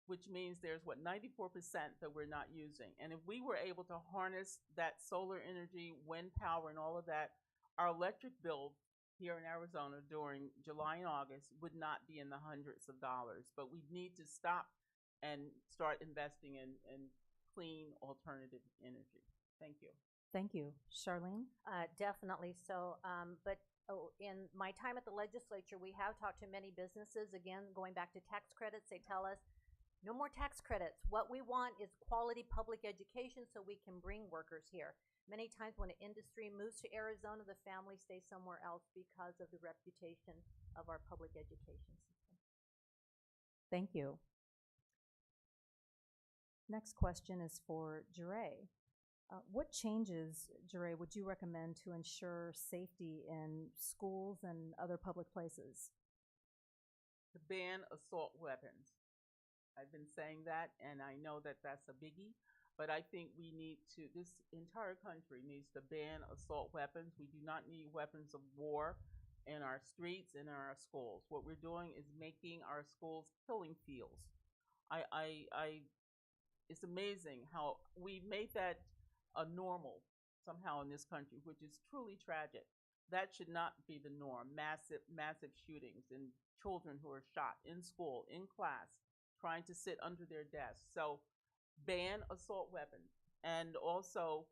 which means there's 94% that we're not using. And if we were able to harness that solar energy, wind power, and all of that, our electric bill here in Arizona during July and August would not be in the hundreds of dollars. But we need to stop and start investing in clean alternative energy. Thank you. Thank you. Charlene? Definitely so. But in my time at the legislature, we have talked to many businesses. Again, going back to tax credits, they tell us, no more tax credits. What we want is quality public education so we can bring workers here. Many times when an industry moves to Arizona, the family stays somewhere else because of the reputation of our public education system. Thank you. Next question is for Jure. What changes, Jure, would you recommend to ensure safety in schools and other public places? To ban assault weapons. I've been saying that, and I know that that's a biggie. But I think this entire country needs to ban assault weapons. We do not need weapons of war in our streets and in our schools. What we're doing is making our schools killing fields. It's amazing how we made that a normal somehow in this country, which is truly tragic. That should not be the norm. Massive shootings and children who are shot in school, in class, trying to sit under their desks. So ban assault weapons. And also,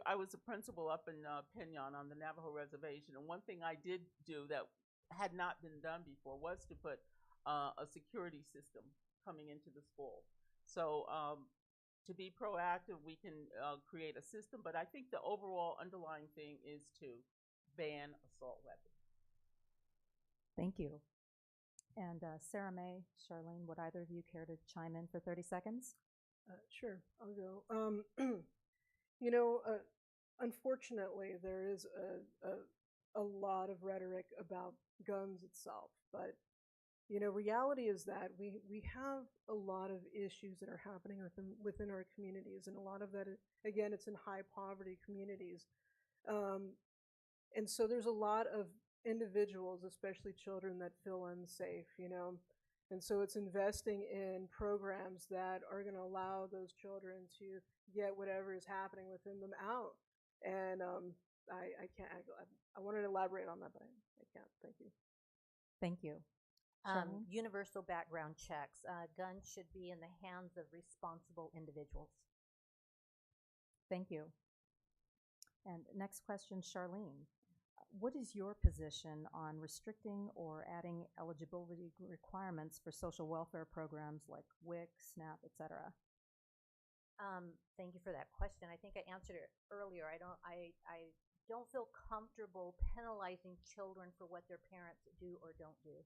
I was a principal up in Pinon on the Navajo Reservation, and one thing I did do that had not been done before was to put a security system coming into the school. So to be proactive, we can create a system, but I think the overall underlying thing is to ban assault weapons. Thank you. And Sarah May, Charlene, would either of you care to chime in for 30 seconds? Sure, I'll go. Unfortunately, there is a lot of rhetoric about guns itself, but reality is that we have a lot of issues that are happening within our communities, and a lot of that, again, it's in high poverty communities, and so there's a lot of individuals, especially children, that feel unsafe, and so it's investing in programs that are going to allow those children to get whatever is happening within them out. And I can't. I wanted to elaborate on that, but I can't. Thank you. Thank you. Universal background checks. Guns should be in the hands of responsible individuals. Thank you. And next question, Charlene. what is your position on restricting or adding eligibility requirements for social welfare programs like WIC, SNAP, et cetera? Thank you for that question. I think I answered it earlier. I don't feel comfortable penalizing children for what their parents do or don't do.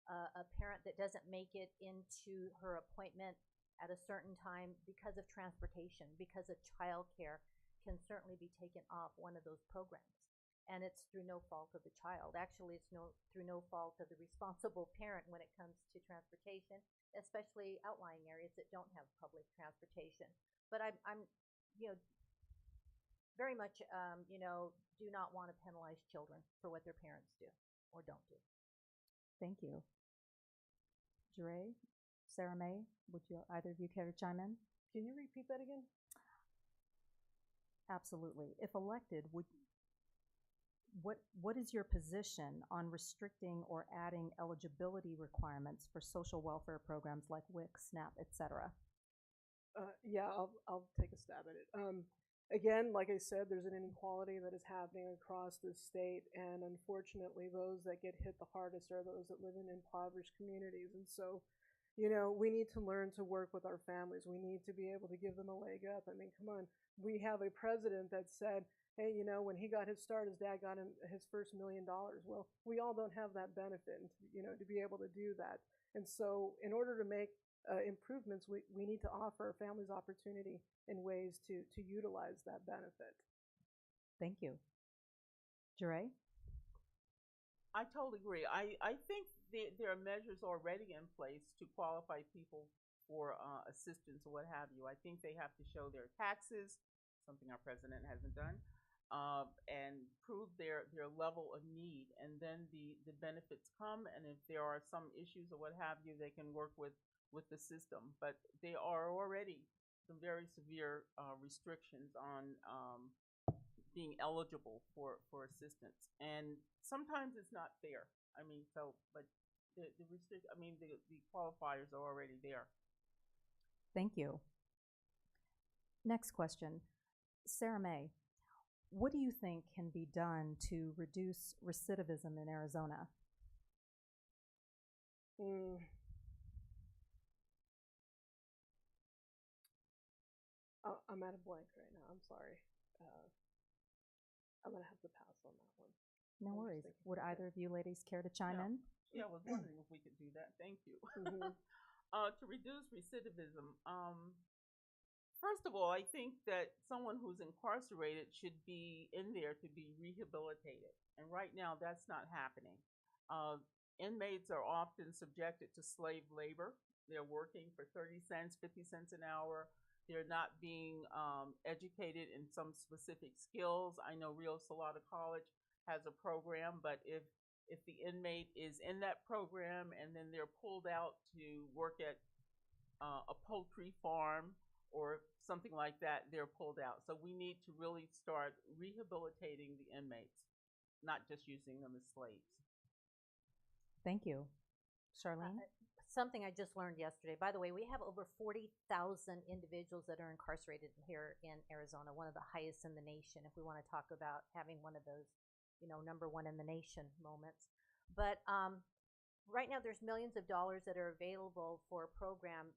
A parent that doesn't make it into her appointment at a certain time because of transportation, because of childcare, can certainly be taken off one of those programs. And it's through no fault of the child. Actually, it's through no fault of the responsible parent when it comes to transportation, especially outlying areas that don't have public transportation. But I'm you know, very much, do not want to penalize children for what their parents do or don't do. Thank you. Jure, Sarah May, would you either of you care to chime in? Can you repeat that again? Absolutely. If elected, what is your position on restricting or adding eligibility requirements for social welfare programs like WIC, SNAP, et cetera? Yeah, I'll take a stab at it. Again, like I said, there's an inequality that is happening across the state, and unfortunately, those that get hit the hardest are those that live in impoverished communities. And so, we need to learn to work with our families. We need to be able to give them a leg up. I mean, come on. We have a president that said, hey, when he got his start, his dad got him his first $1 million. Well, we all don't have that benefit, to be able to do that. And so in order to make improvements, we need to offer our families opportunity in ways to utilize that benefit. Thank you. Jure? I totally agree. I think there are measures already in place to qualify people for assistance or what have you. I think they have to show their taxes, something our president hasn't done, and prove their level of need. And then the benefits come, and if there are some issues or what have you, they can work with the system. But there are already some very severe restrictions on being eligible for assistance. And sometimes it's not fair. I mean, but the qualifiers are already there. Thank you. Next question. Sarah May, what do you think can be done to reduce recidivism in Arizona? I'm at a blank right now. I'm sorry. I'm going to have to pass on that one. No worries. Would either of you ladies care to chime in? Yeah, I was wondering if we could do that. Thank you. To reduce recidivism, first of all, I think that someone who's incarcerated should be in there to be rehabilitated. And right now, that's not happening. Inmates are often subjected to slave labor. They're working for 30 cents, 50 cents an hour. They're not being educated in some specific skills. I know Rio Salado College has a program, but if the inmate is in that program and then they're pulled out to work at a poultry farm or something like that, they're pulled out. So we need to really start rehabilitating the inmates, not just using them as slaves. Thank you. Charlene? Something I just learned yesterday. By the way, we have over 40,000 individuals that are incarcerated here in Arizona, one of the highest in the nation, if we want to talk about having one of those, number one in the nation moments. But right now there's millions of dollars that are available for a program,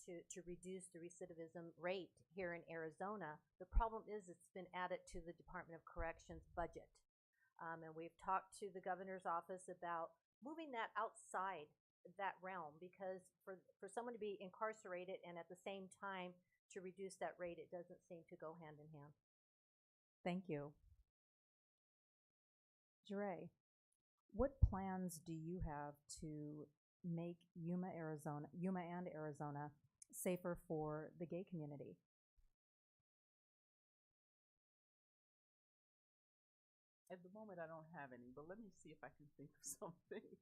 to reduce the recidivism rate here in Arizona. The problem is it's been added to the Department of Corrections budget. And we've talked to the governor's office about moving that outside that realm, because for someone to be incarcerated and at the same time to reduce that rate, it doesn't seem to go hand in hand. Thank you. Jure, what plans do you have to make Yuma and Arizona safer for the gay community? At the moment, I don't have any, but let me see if I can think of something.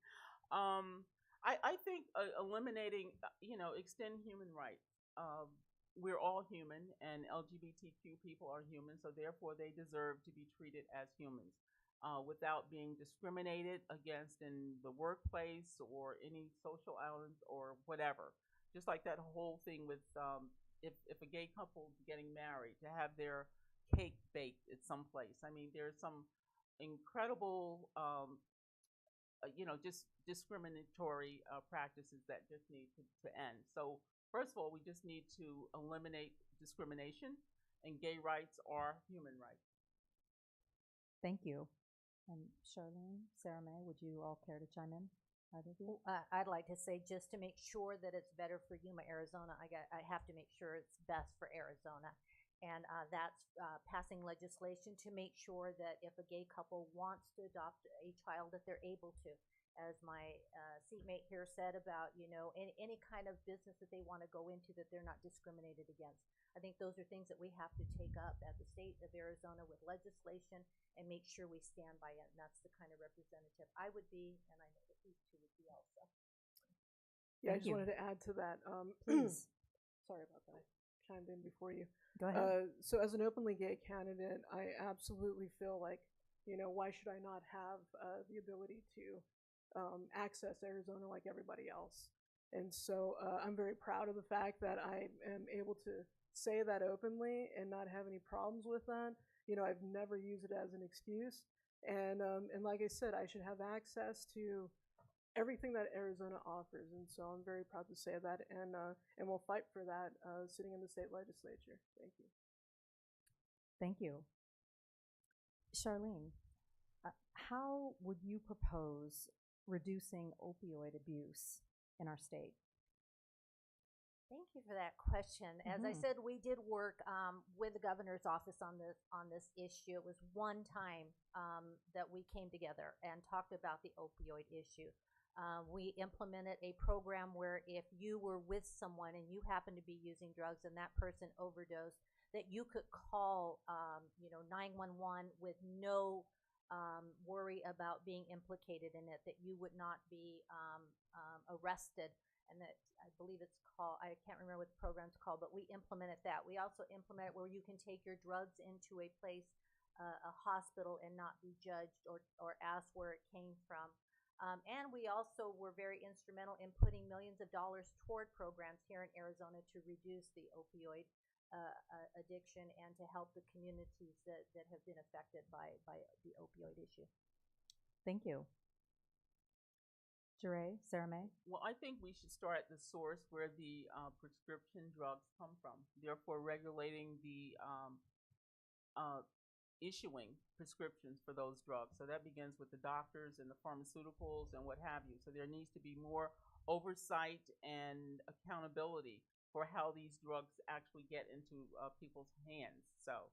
I think eliminating, extend human rights. We're all human, and LGBTQ people are human, so therefore they deserve to be treated as humans without being discriminated against in the workplace or any social outlets or whatever. Just like that whole thing with if a gay couple is getting married, to have their cake baked at some place. I mean, there's some incredible, just discriminatory practices that just need to end. So first of all, we just need to eliminate discrimination, and gay rights are human rights. Thank you. And Charlene, Sarah May, would you all care to chime in? Either of you? I'd like to say, just to make sure that it's better for Yuma, Arizona, I have to make sure it's best for Arizona. And that's passing legislation to make sure that if a gay couple wants to adopt a child, that they're able to. As my seatmate here said about, any kind of business that they want to go into, that they're not discriminated against. I think those are things that we have to take up at the state of Arizona with legislation and make sure we stand by it. And that's the kind of representative I would be, and I know that these two would be also. Yeah, I Thank just you. wanted to add to that. Please. Sorry about that. I chimed in before you. Go ahead. So as an openly gay candidate, I absolutely feel like, why should I not have the ability to access Arizona like everybody else? And so I'm very proud of the fact that I am able to say that openly and not have any problems with that. I've never used it as an excuse. And like I said, I should have access to everything that Arizona offers. And so I'm very proud to say that, and we'll fight for that sitting in the state legislature. Thank you. Thank you. Charlene, how would you propose reducing opioid abuse in our state? Thank you for that question. As I Mhm. said, we did work with the governor's office on this issue. It was one time that we came together and talked about the opioid issue. We implemented a program where if you were with someone and you happened to be using drugs and that person overdosed, that you could call 911 with no worry about being implicated in it, that you would not be arrested. And that, I believe it's called, I can't remember what the program's called, but we implemented that. We also implemented where you can take your drugs into a place, a hospital, and not be judged or asked where it came from. And we also were very instrumental in putting millions of dollars toward programs here in Arizona to reduce the opioid addiction and to help the communities that have been affected by the opioid issue. Thank you. Jeray, Sarah May? Well, I think we should start at the source where the prescription drugs come from, therefore regulating the issuing prescriptions for those drugs. So that begins with the doctors and the pharmaceuticals and what have you. So there needs to be more oversight and accountability for how these drugs actually get into people's hands. So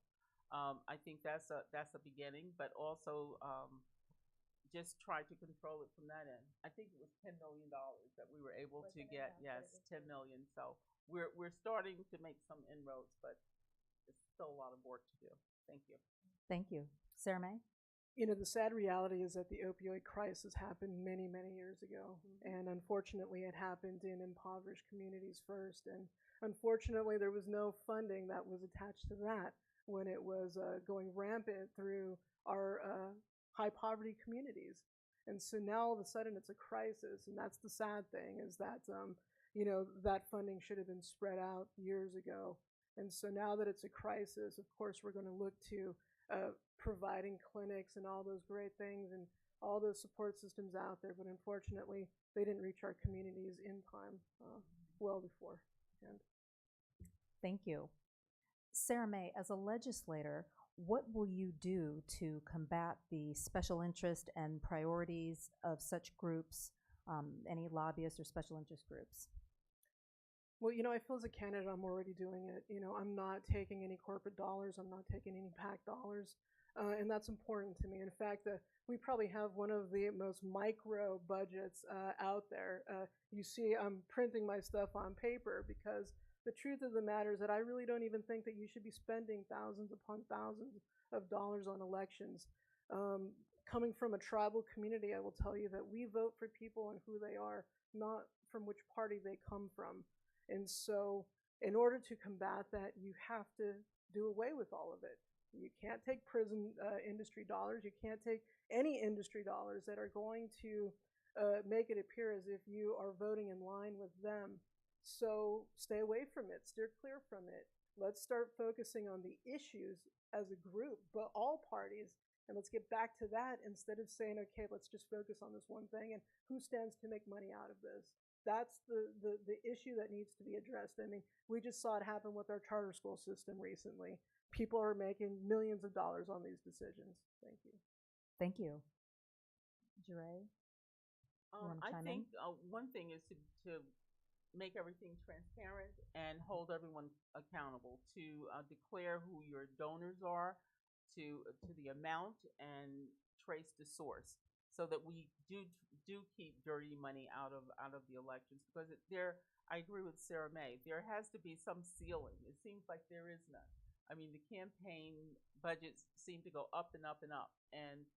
I think that's a beginning, but also just try to control it from that end. I think it was $10 million that we were able to get. Yes, 10 million. So we're starting to make some inroads, but there's still a lot of work to do. Thank you. Thank you. Sarah May? The sad reality is that the opioid crisis happened many, many years ago. And unfortunately, it happened in impoverished communities first. And unfortunately, there was no funding that was attached to that when it was going rampant through our high poverty communities. And so now all of a sudden it's a crisis. And that's the sad thing, is that, that funding should have been spread out years ago. And so now that it's a crisis, of course, we're going to look to providing clinics and all those great things and all those support systems out there. But unfortunately, they didn't reach our communities in time well before. Thank you. Sarah May, as a legislator, what will you do to combat the special interest and priorities of such groups, any lobbyists or special interest groups? Well, I feel as a candidate, I'm already doing it. I'm not taking any corporate dollars. I'm not taking any PAC dollars. And that's important to me. In fact, we probably have one of the most micro budgets out there. You see, I'm printing my stuff on paper because the truth of the matter is that I really don't even think that you should be spending thousands upon thousands of dollars on elections. Coming from a tribal community, I will tell you that we vote for people and who they are, not from which party they come from. And so in order to combat that, you have to do away with all of it. You can't take prison industry dollars. You can't take any industry dollars that are going to make it appear as if you are voting in line with them. So stay away from it, steer clear from it. Let's start focusing on the issues as a group, but all parties And let's get back to that instead of saying, okay, let's just focus on this one thing and who stands to make money out of this. That's the issue that needs to be addressed. I mean, we just saw it happen with our charter school system recently. People are making millions of dollars on these decisions. Thank you. Thank you. Jure? I think one thing is to make everything transparent and hold everyone accountable, to declare who your donors are, to the amount, and trace the source, so that we do keep dirty money out of the elections. Because I agree with Sarah May. There has to be some ceiling. It seems like there is none. I mean, the campaign budgets seem to go up and up and up, and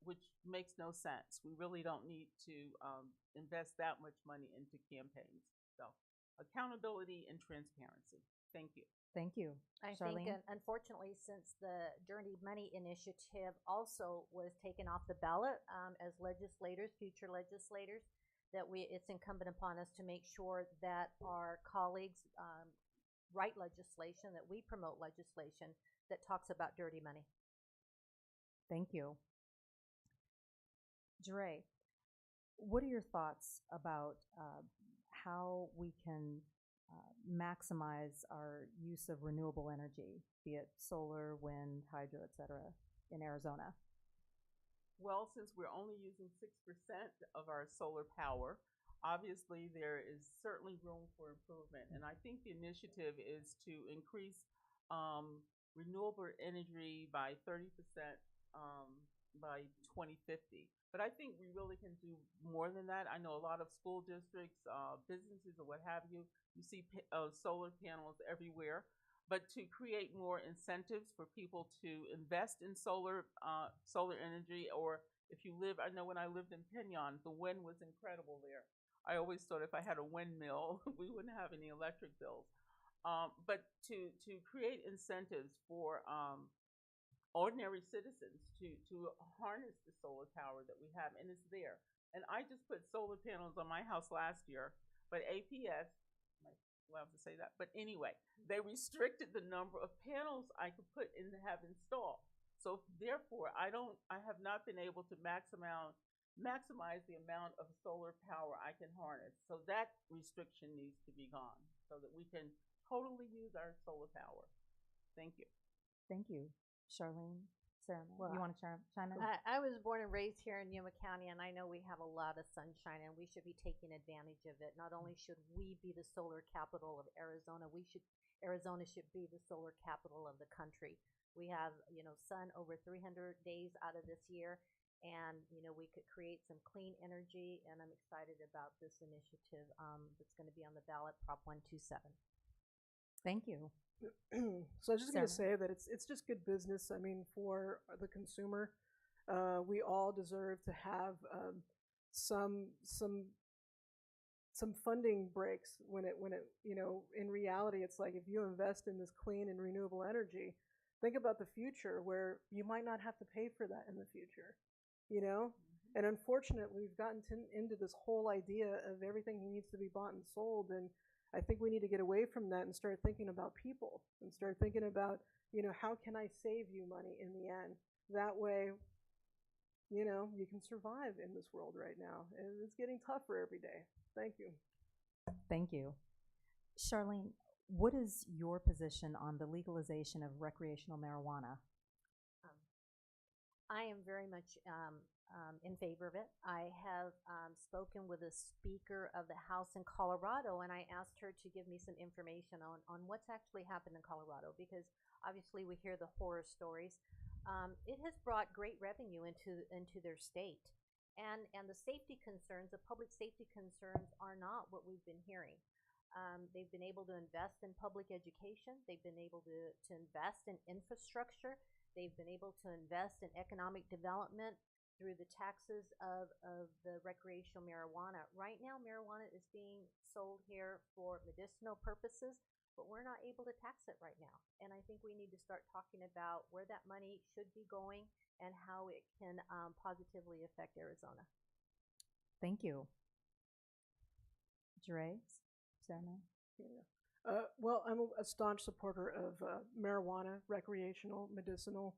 which makes no sense. We really don't need to invest that much money into campaigns. So, accountability and transparency. Thank you. Thank you. I Charlene? think, unfortunately, since the Dirty Money Initiative also was taken off the ballot, as legislators, future legislators, that it's incumbent upon us to make sure that our colleagues write legislation, that we promote legislation that talks about dirty money. Thank you. Jure, what are your thoughts about how we can maximize our use of renewable energy, be it solar, wind, hydro, et cetera, in Arizona? Well, since we're only using 6% of our solar power, obviously there is certainly room for improvement. And I think the initiative is to increase renewable energy by 30% by 2050. But I think we really can do more than that. I know a lot of school districts, businesses, or what have you, you see solar panels everywhere. But to create more incentives for people to invest in solar energy, or if you live, I know when I lived in Pinyon, the wind was incredible there. I always thought if I had a windmill, we wouldn't have any electric bills. But to create incentives for ordinary citizens to harness the solar power that we have, and it's there. And I just put solar panels on my house last year, but APS, am I allowed to say that? But anyway, they restricted the number of panels I could put in to have installed. So therefore, I have not been able to maximize the amount of solar power I can harness. So that restriction needs to be gone so that we can totally use our solar power. Thank you. Thank you. Charlene, Sarah, Well, you want to chime in? I was born and raised here in Yuma County, and I know we have a lot of sunshine, and we should be taking advantage of it. Not only should we be the solar capital of Arizona, Arizona should be the solar capital of the country. We have, sun over 300 days out of this year, and, we could create some clean energy, and I'm excited about this initiative that's going to be on the ballot, Prop 127. Thank you. So I was just going to Sarah? say that it's just good business. I mean, for the consumer, we all deserve to have some funding breaks when it in reality, it's like if you invest in this clean and renewable energy, think about the future where you might not have to pay for that in the future, And unfortunately, we've gotten into this whole idea of everything needs to be bought and sold, and I think we need to get away from that and start thinking about people and start thinking about, how can I save you money in the end? That way, you can survive in this world right now. And it's getting tougher every day. Thank you. Thank you. Charlene, what is your position on the legalization of recreational marijuana? I am very much in favor of it. I have spoken with a speaker of the House in Colorado, and I asked her to give me some information on what's actually happened in Colorado, because obviously we hear the horror stories. It has brought great revenue into their state, and the safety concerns, the public safety concerns, are not what we've been hearing. They've been able to invest in public education. They've been able to invest in infrastructure. They've been able to invest in economic development through the taxes of the recreational marijuana. Right now, marijuana is being sold here for medicinal purposes, but we're not able to tax it right now. And I think we need to start talking about where that money should be going and how it can positively affect Arizona. Thank you. Jure, Sarah? Well, I'm a staunch supporter of marijuana, recreational, medicinal.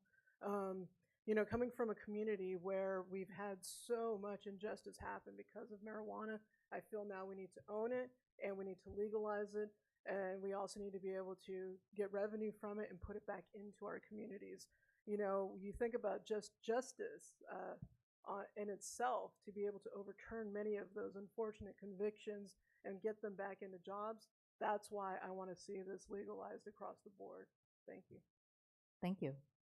Coming from a community where we've had so much injustice happen because of marijuana, I feel now we need to own it and we need to legalize it. And we also need to be able to get revenue from it and put it back into our communities. You think about just justice in itself to be able to overturn many of those unfortunate convictions and get them back into jobs. That's why I want to see this legalized across the board. Thank you. Thank you.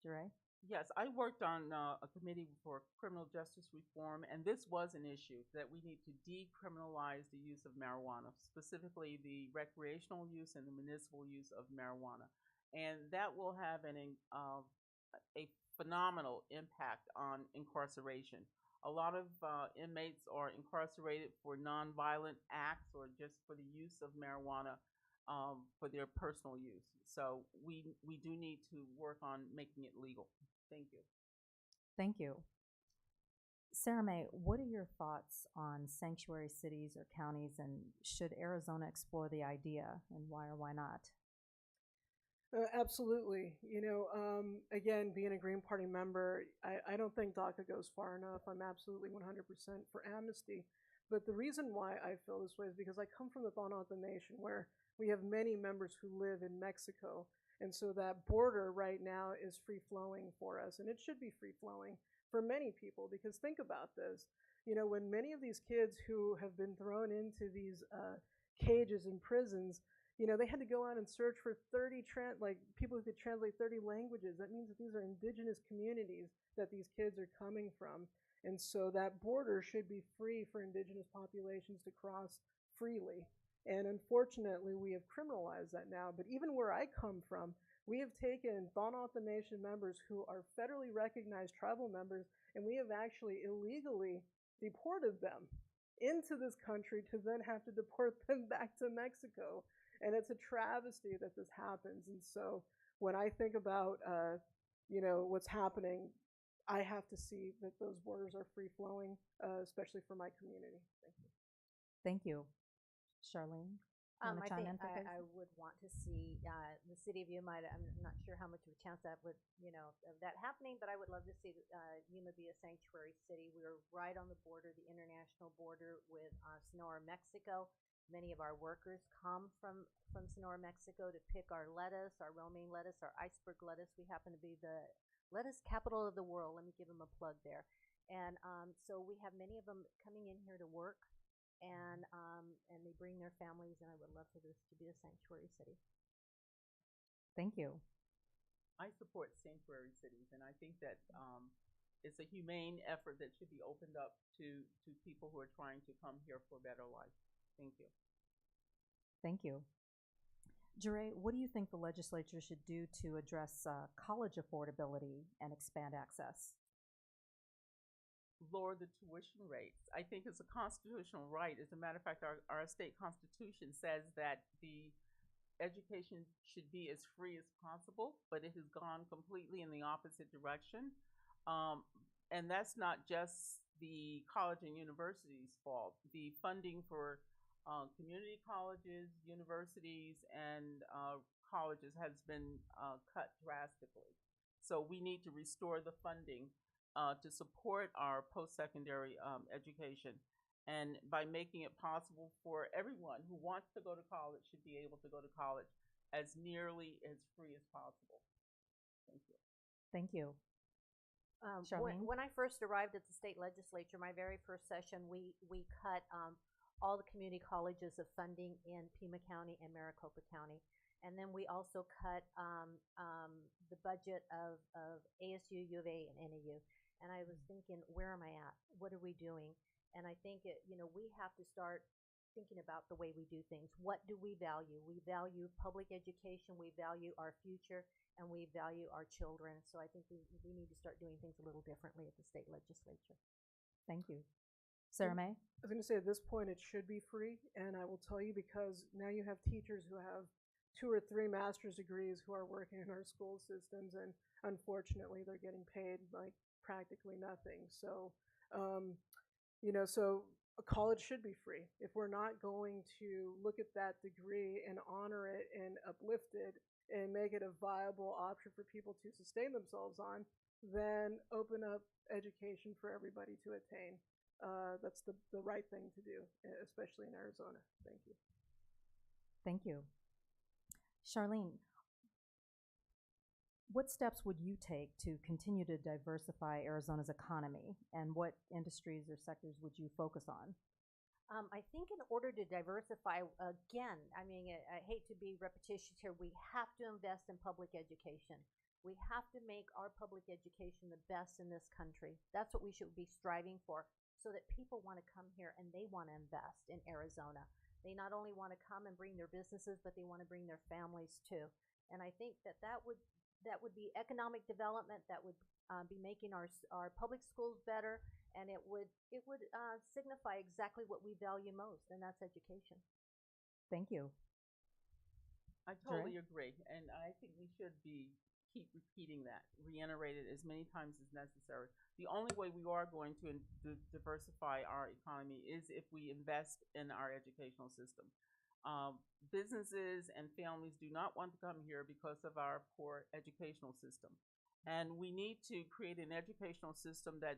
Jeray? Yes, I worked on a committee for criminal justice reform, and this was an issue that we need to decriminalize the use of marijuana, specifically the recreational use and the municipal use of marijuana. And that will have a phenomenal impact on incarceration. A lot of inmates are incarcerated for nonviolent acts or just for the use of marijuana for their personal use. So we do need to work on making it legal. Thank you. Thank you. Sarah Mae, what are your thoughts on sanctuary cities or counties, and should Arizona explore the idea, and why or why not? Absolutely. Again, being a Green Party member, I don't think DACA goes far enough. I'm absolutely 100% for amnesty. But the reason why I feel this way is because I come from the Thanato Nation, where we have many members who live in Mexico. And so that border right now is free-flowing for us. And it should be free-flowing for many people, because think about this. When many of these kids who have been thrown into these cages in prisons, they had to go out and search for people who could translate 30 languages. That means that these are indigenous communities that these kids are coming from. And so that border should be free for indigenous populations to cross freely. And unfortunately, we have criminalized that now. But even where I come from, we have taken Thanato Nation members who are federally recognized tribal members, and we have actually illegally deported them into this country to then have to deport them back to Mexico. And it's a travesty that this happens. And so when I think about, what's happening, I have to see that those borders are free-flowing, especially for my community. Thank you. Thank you. Charlene? I think I would want to see the city of Yuma. I'm not sure how much of a chance that would, of that happening, but I would love to see Yuma be a sanctuary city. We're right on the border, the international border with Sonora, Mexico. Many of our workers come from Sonora, Mexico to pick our lettuce, our romaine lettuce, our iceberg lettuce. We happen to be the lettuce capital of the world. Let me give them a plug there. And so we have many of them coming in here to work, and they bring their families, and I would love for this to be a sanctuary city. Thank you. I support sanctuary cities, and I think that it's a humane effort that should be opened up to people who are trying to come here for a better life. Thank you. Thank you. Jeray, what do you think the legislature should do to address college affordability and expand access? Lower the tuition rates. I think it's a constitutional right. As a matter of fact, our state constitution says that the education should be as free as possible, but it has gone completely in the opposite direction. And that's not just the college and universities' fault. The funding for community colleges, universities, and colleges has been cut drastically. So we need to restore the funding to support our post-secondary education. And by making it possible for everyone who wants to go to college should be able to go to college as nearly as free as possible. Thank you. Thank you. When I first arrived at the state legislature, my very first session, we cut all the community colleges of funding in Pima County and Maricopa County. And then we also cut the budget of ASU, U of A, and NAU. And I was thinking, where am I at? What are we doing? And I think, we have to start thinking about the way we do things. What do we value? We value public education, we value our future, and we value our children. So I think we need to start doing things a little differently at the state legislature. Thank you. Sarah Mae? I was going to say at this point it should be free, and I will tell you because now you have teachers who have 2 or 3 master's degrees who are working in our school systems, and unfortunately they're getting paid like practically nothing. So, so a college should be free. If we're not going to look at that degree and honor it and uplift it and make it a viable option for people to sustain themselves on, then open up education for everybody to attain. That's the right thing to do, especially in Arizona. Thank you. Thank you. Charlene, what steps would you take to continue to diversify Arizona's economy, and what industries or sectors would you focus on? I think in order to diversify, again, I mean, I hate to be repetitious here, we have to invest in public education. We have to make our public education the best in this country. That's what we should be striving for, so that people want to come here and they want to invest in Arizona. They not only want to come and bring their businesses, but they want to bring their families too. And I think that would be economic development. That would be making our public schools better, and it would signify exactly what we value most, and that's education. Thank you. I totally agree, and I think we should keep repeating that, reiterate it as many times as necessary. The only way we are going to diversify our economy is if we invest in our educational system. Businesses and families do not want to come here because of our poor educational system. And we need to create an educational system that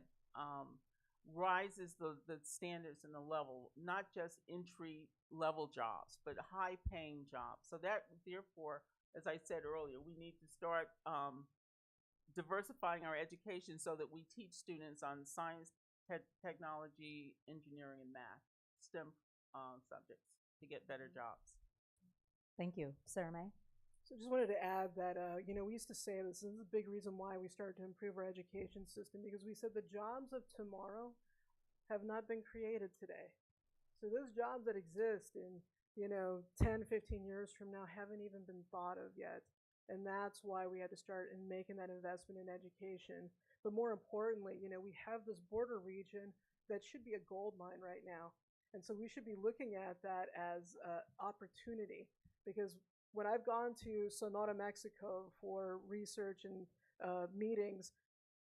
rises the standards and the level, not just entry-level jobs, but high-paying jobs. So that, therefore, as I said earlier, we need to start diversifying our education so that we teach students on science, technology, engineering, and math, STEM subjects, to get better jobs. Thank you. Sarah Mae? So just wanted to add that, we used to say this is a big reason why we started to improve our education system, because we said the jobs of tomorrow have not been created today. So those jobs that exist in, 10, 15 years from now haven't even been thought of yet. And that's why we had to start in making that investment in education. But more importantly, we have this border region that should be a gold mine right now. And so we should be looking at that as an opportunity, because when I've gone to Sonora, Mexico for research and meetings,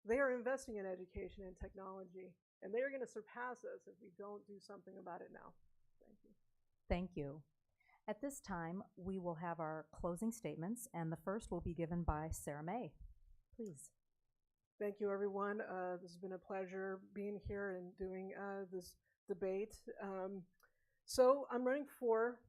they are investing in education and technology, and they are going to surpass us if we don't do something about it now. Thank you. Thank you. At this time, we will have our closing statements, and the first will be given by Sarah Mae. Please. Thank you, everyone. This has been a pleasure being here and doing this debate. So I'm running for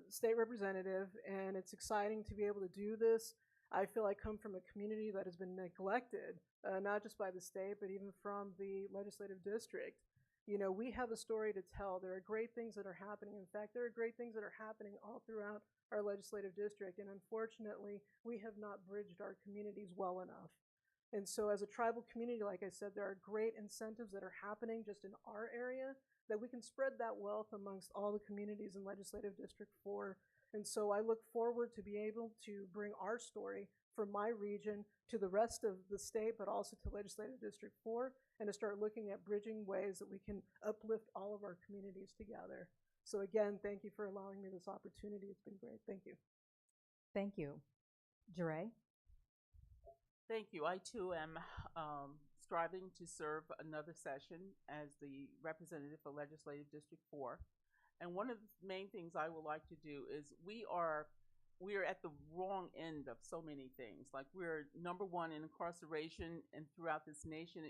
state representative, and it's exciting to be able to do this. I feel I come from a community that has been neglected, not just by the state, but even from the legislative district. We have a story to tell. There are great things that are happening. In fact, there are great things that are happening all throughout our legislative district, and unfortunately, we have not bridged our communities well enough. And so as a tribal community, like I said, there are great incentives that are happening just in our area that we can spread that wealth amongst all the communities in Legislative District 4. And so I look forward to be able to bring our story from my region to the rest of the state, but also to Legislative District 4, and to start looking at bridging ways that we can uplift all of our communities together. So again, thank you for allowing me this opportunity. It's been great. Thank you. Thank you. Jeray? Thank you. I too am striving to serve another session as the representative for Legislative District 4. And one of the main things I would like to do is we are at the wrong end of so many things. Like, we're #1 in incarceration, and throughout this nation,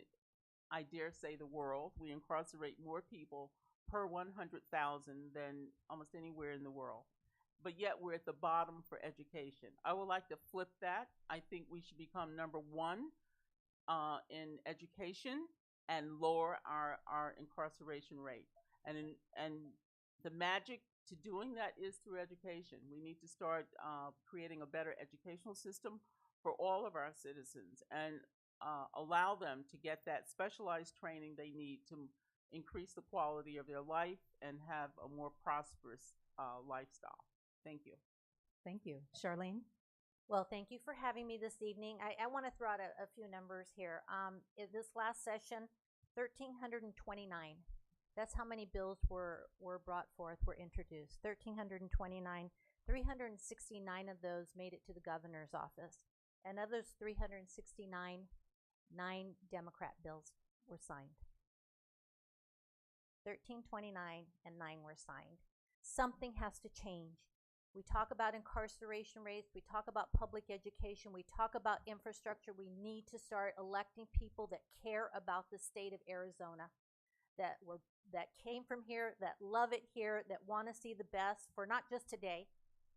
I dare say the world, we incarcerate more people per 100,000 than almost anywhere in the world. But yet we're at the bottom for education. I would like to flip that. I think we should become #1 in education and lower our incarceration rate. And the magic to doing that is through education. We need to start creating a better educational system for all of our citizens, and allow them to get that specialized training they need to increase the quality of their life and have a more prosperous lifestyle. Thank you. Thank you. Charlene? Well, thank you for having me this evening. I want to throw out a few numbers here. In this last session, 1,329. That's how many bills were brought forth, were introduced. 1,329. 369 of those made it to the governor's office. And of those 369, 9 Democrat bills were signed. 1,329 and 9 were signed. Something has to change. We talk about incarceration rates, we talk about public education, we talk about infrastructure. We need to start electing people that care about the state of Arizona, that came from here, that love it here, that want to see the best for not just today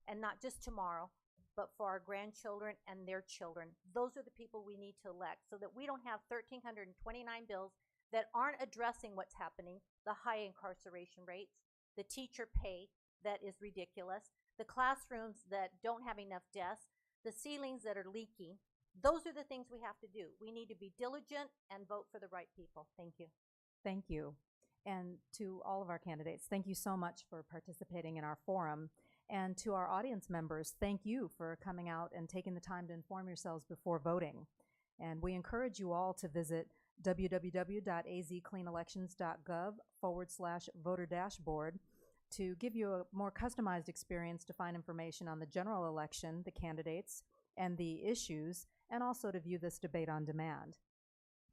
and not just tomorrow, but for our grandchildren and their children. Those are the people we need to elect so that we don't have 1,329 bills that aren't addressing what's happening, the high incarceration rates, the teacher pay that is ridiculous, the classrooms that don't have enough desks, the ceilings that are leaking. Those are the things we have to do. We need to be diligent and vote for the right people. Thank you. Thank you. And to all of our candidates, thank you so much for participating in our forum. And to our audience members, thank you for coming out and taking the time to inform yourselves before voting. And we encourage you all to visit www.azcleanelections.gov/voter dashboard to give you a more customized experience to find information on the general election, the candidates, and the issues, and also to view this debate on demand.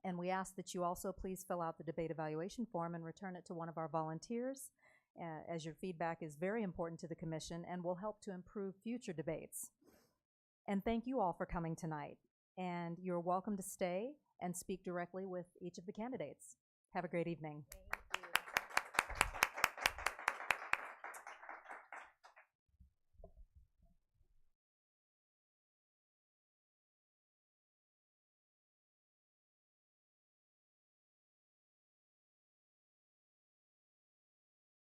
And we ask that you also please fill out the debate evaluation form and return it to one of our volunteers, as your feedback is very important to the commission and will help to improve future debates. And thank you all for coming tonight. And you're welcome to stay and speak directly with each of the candidates. Have a great evening.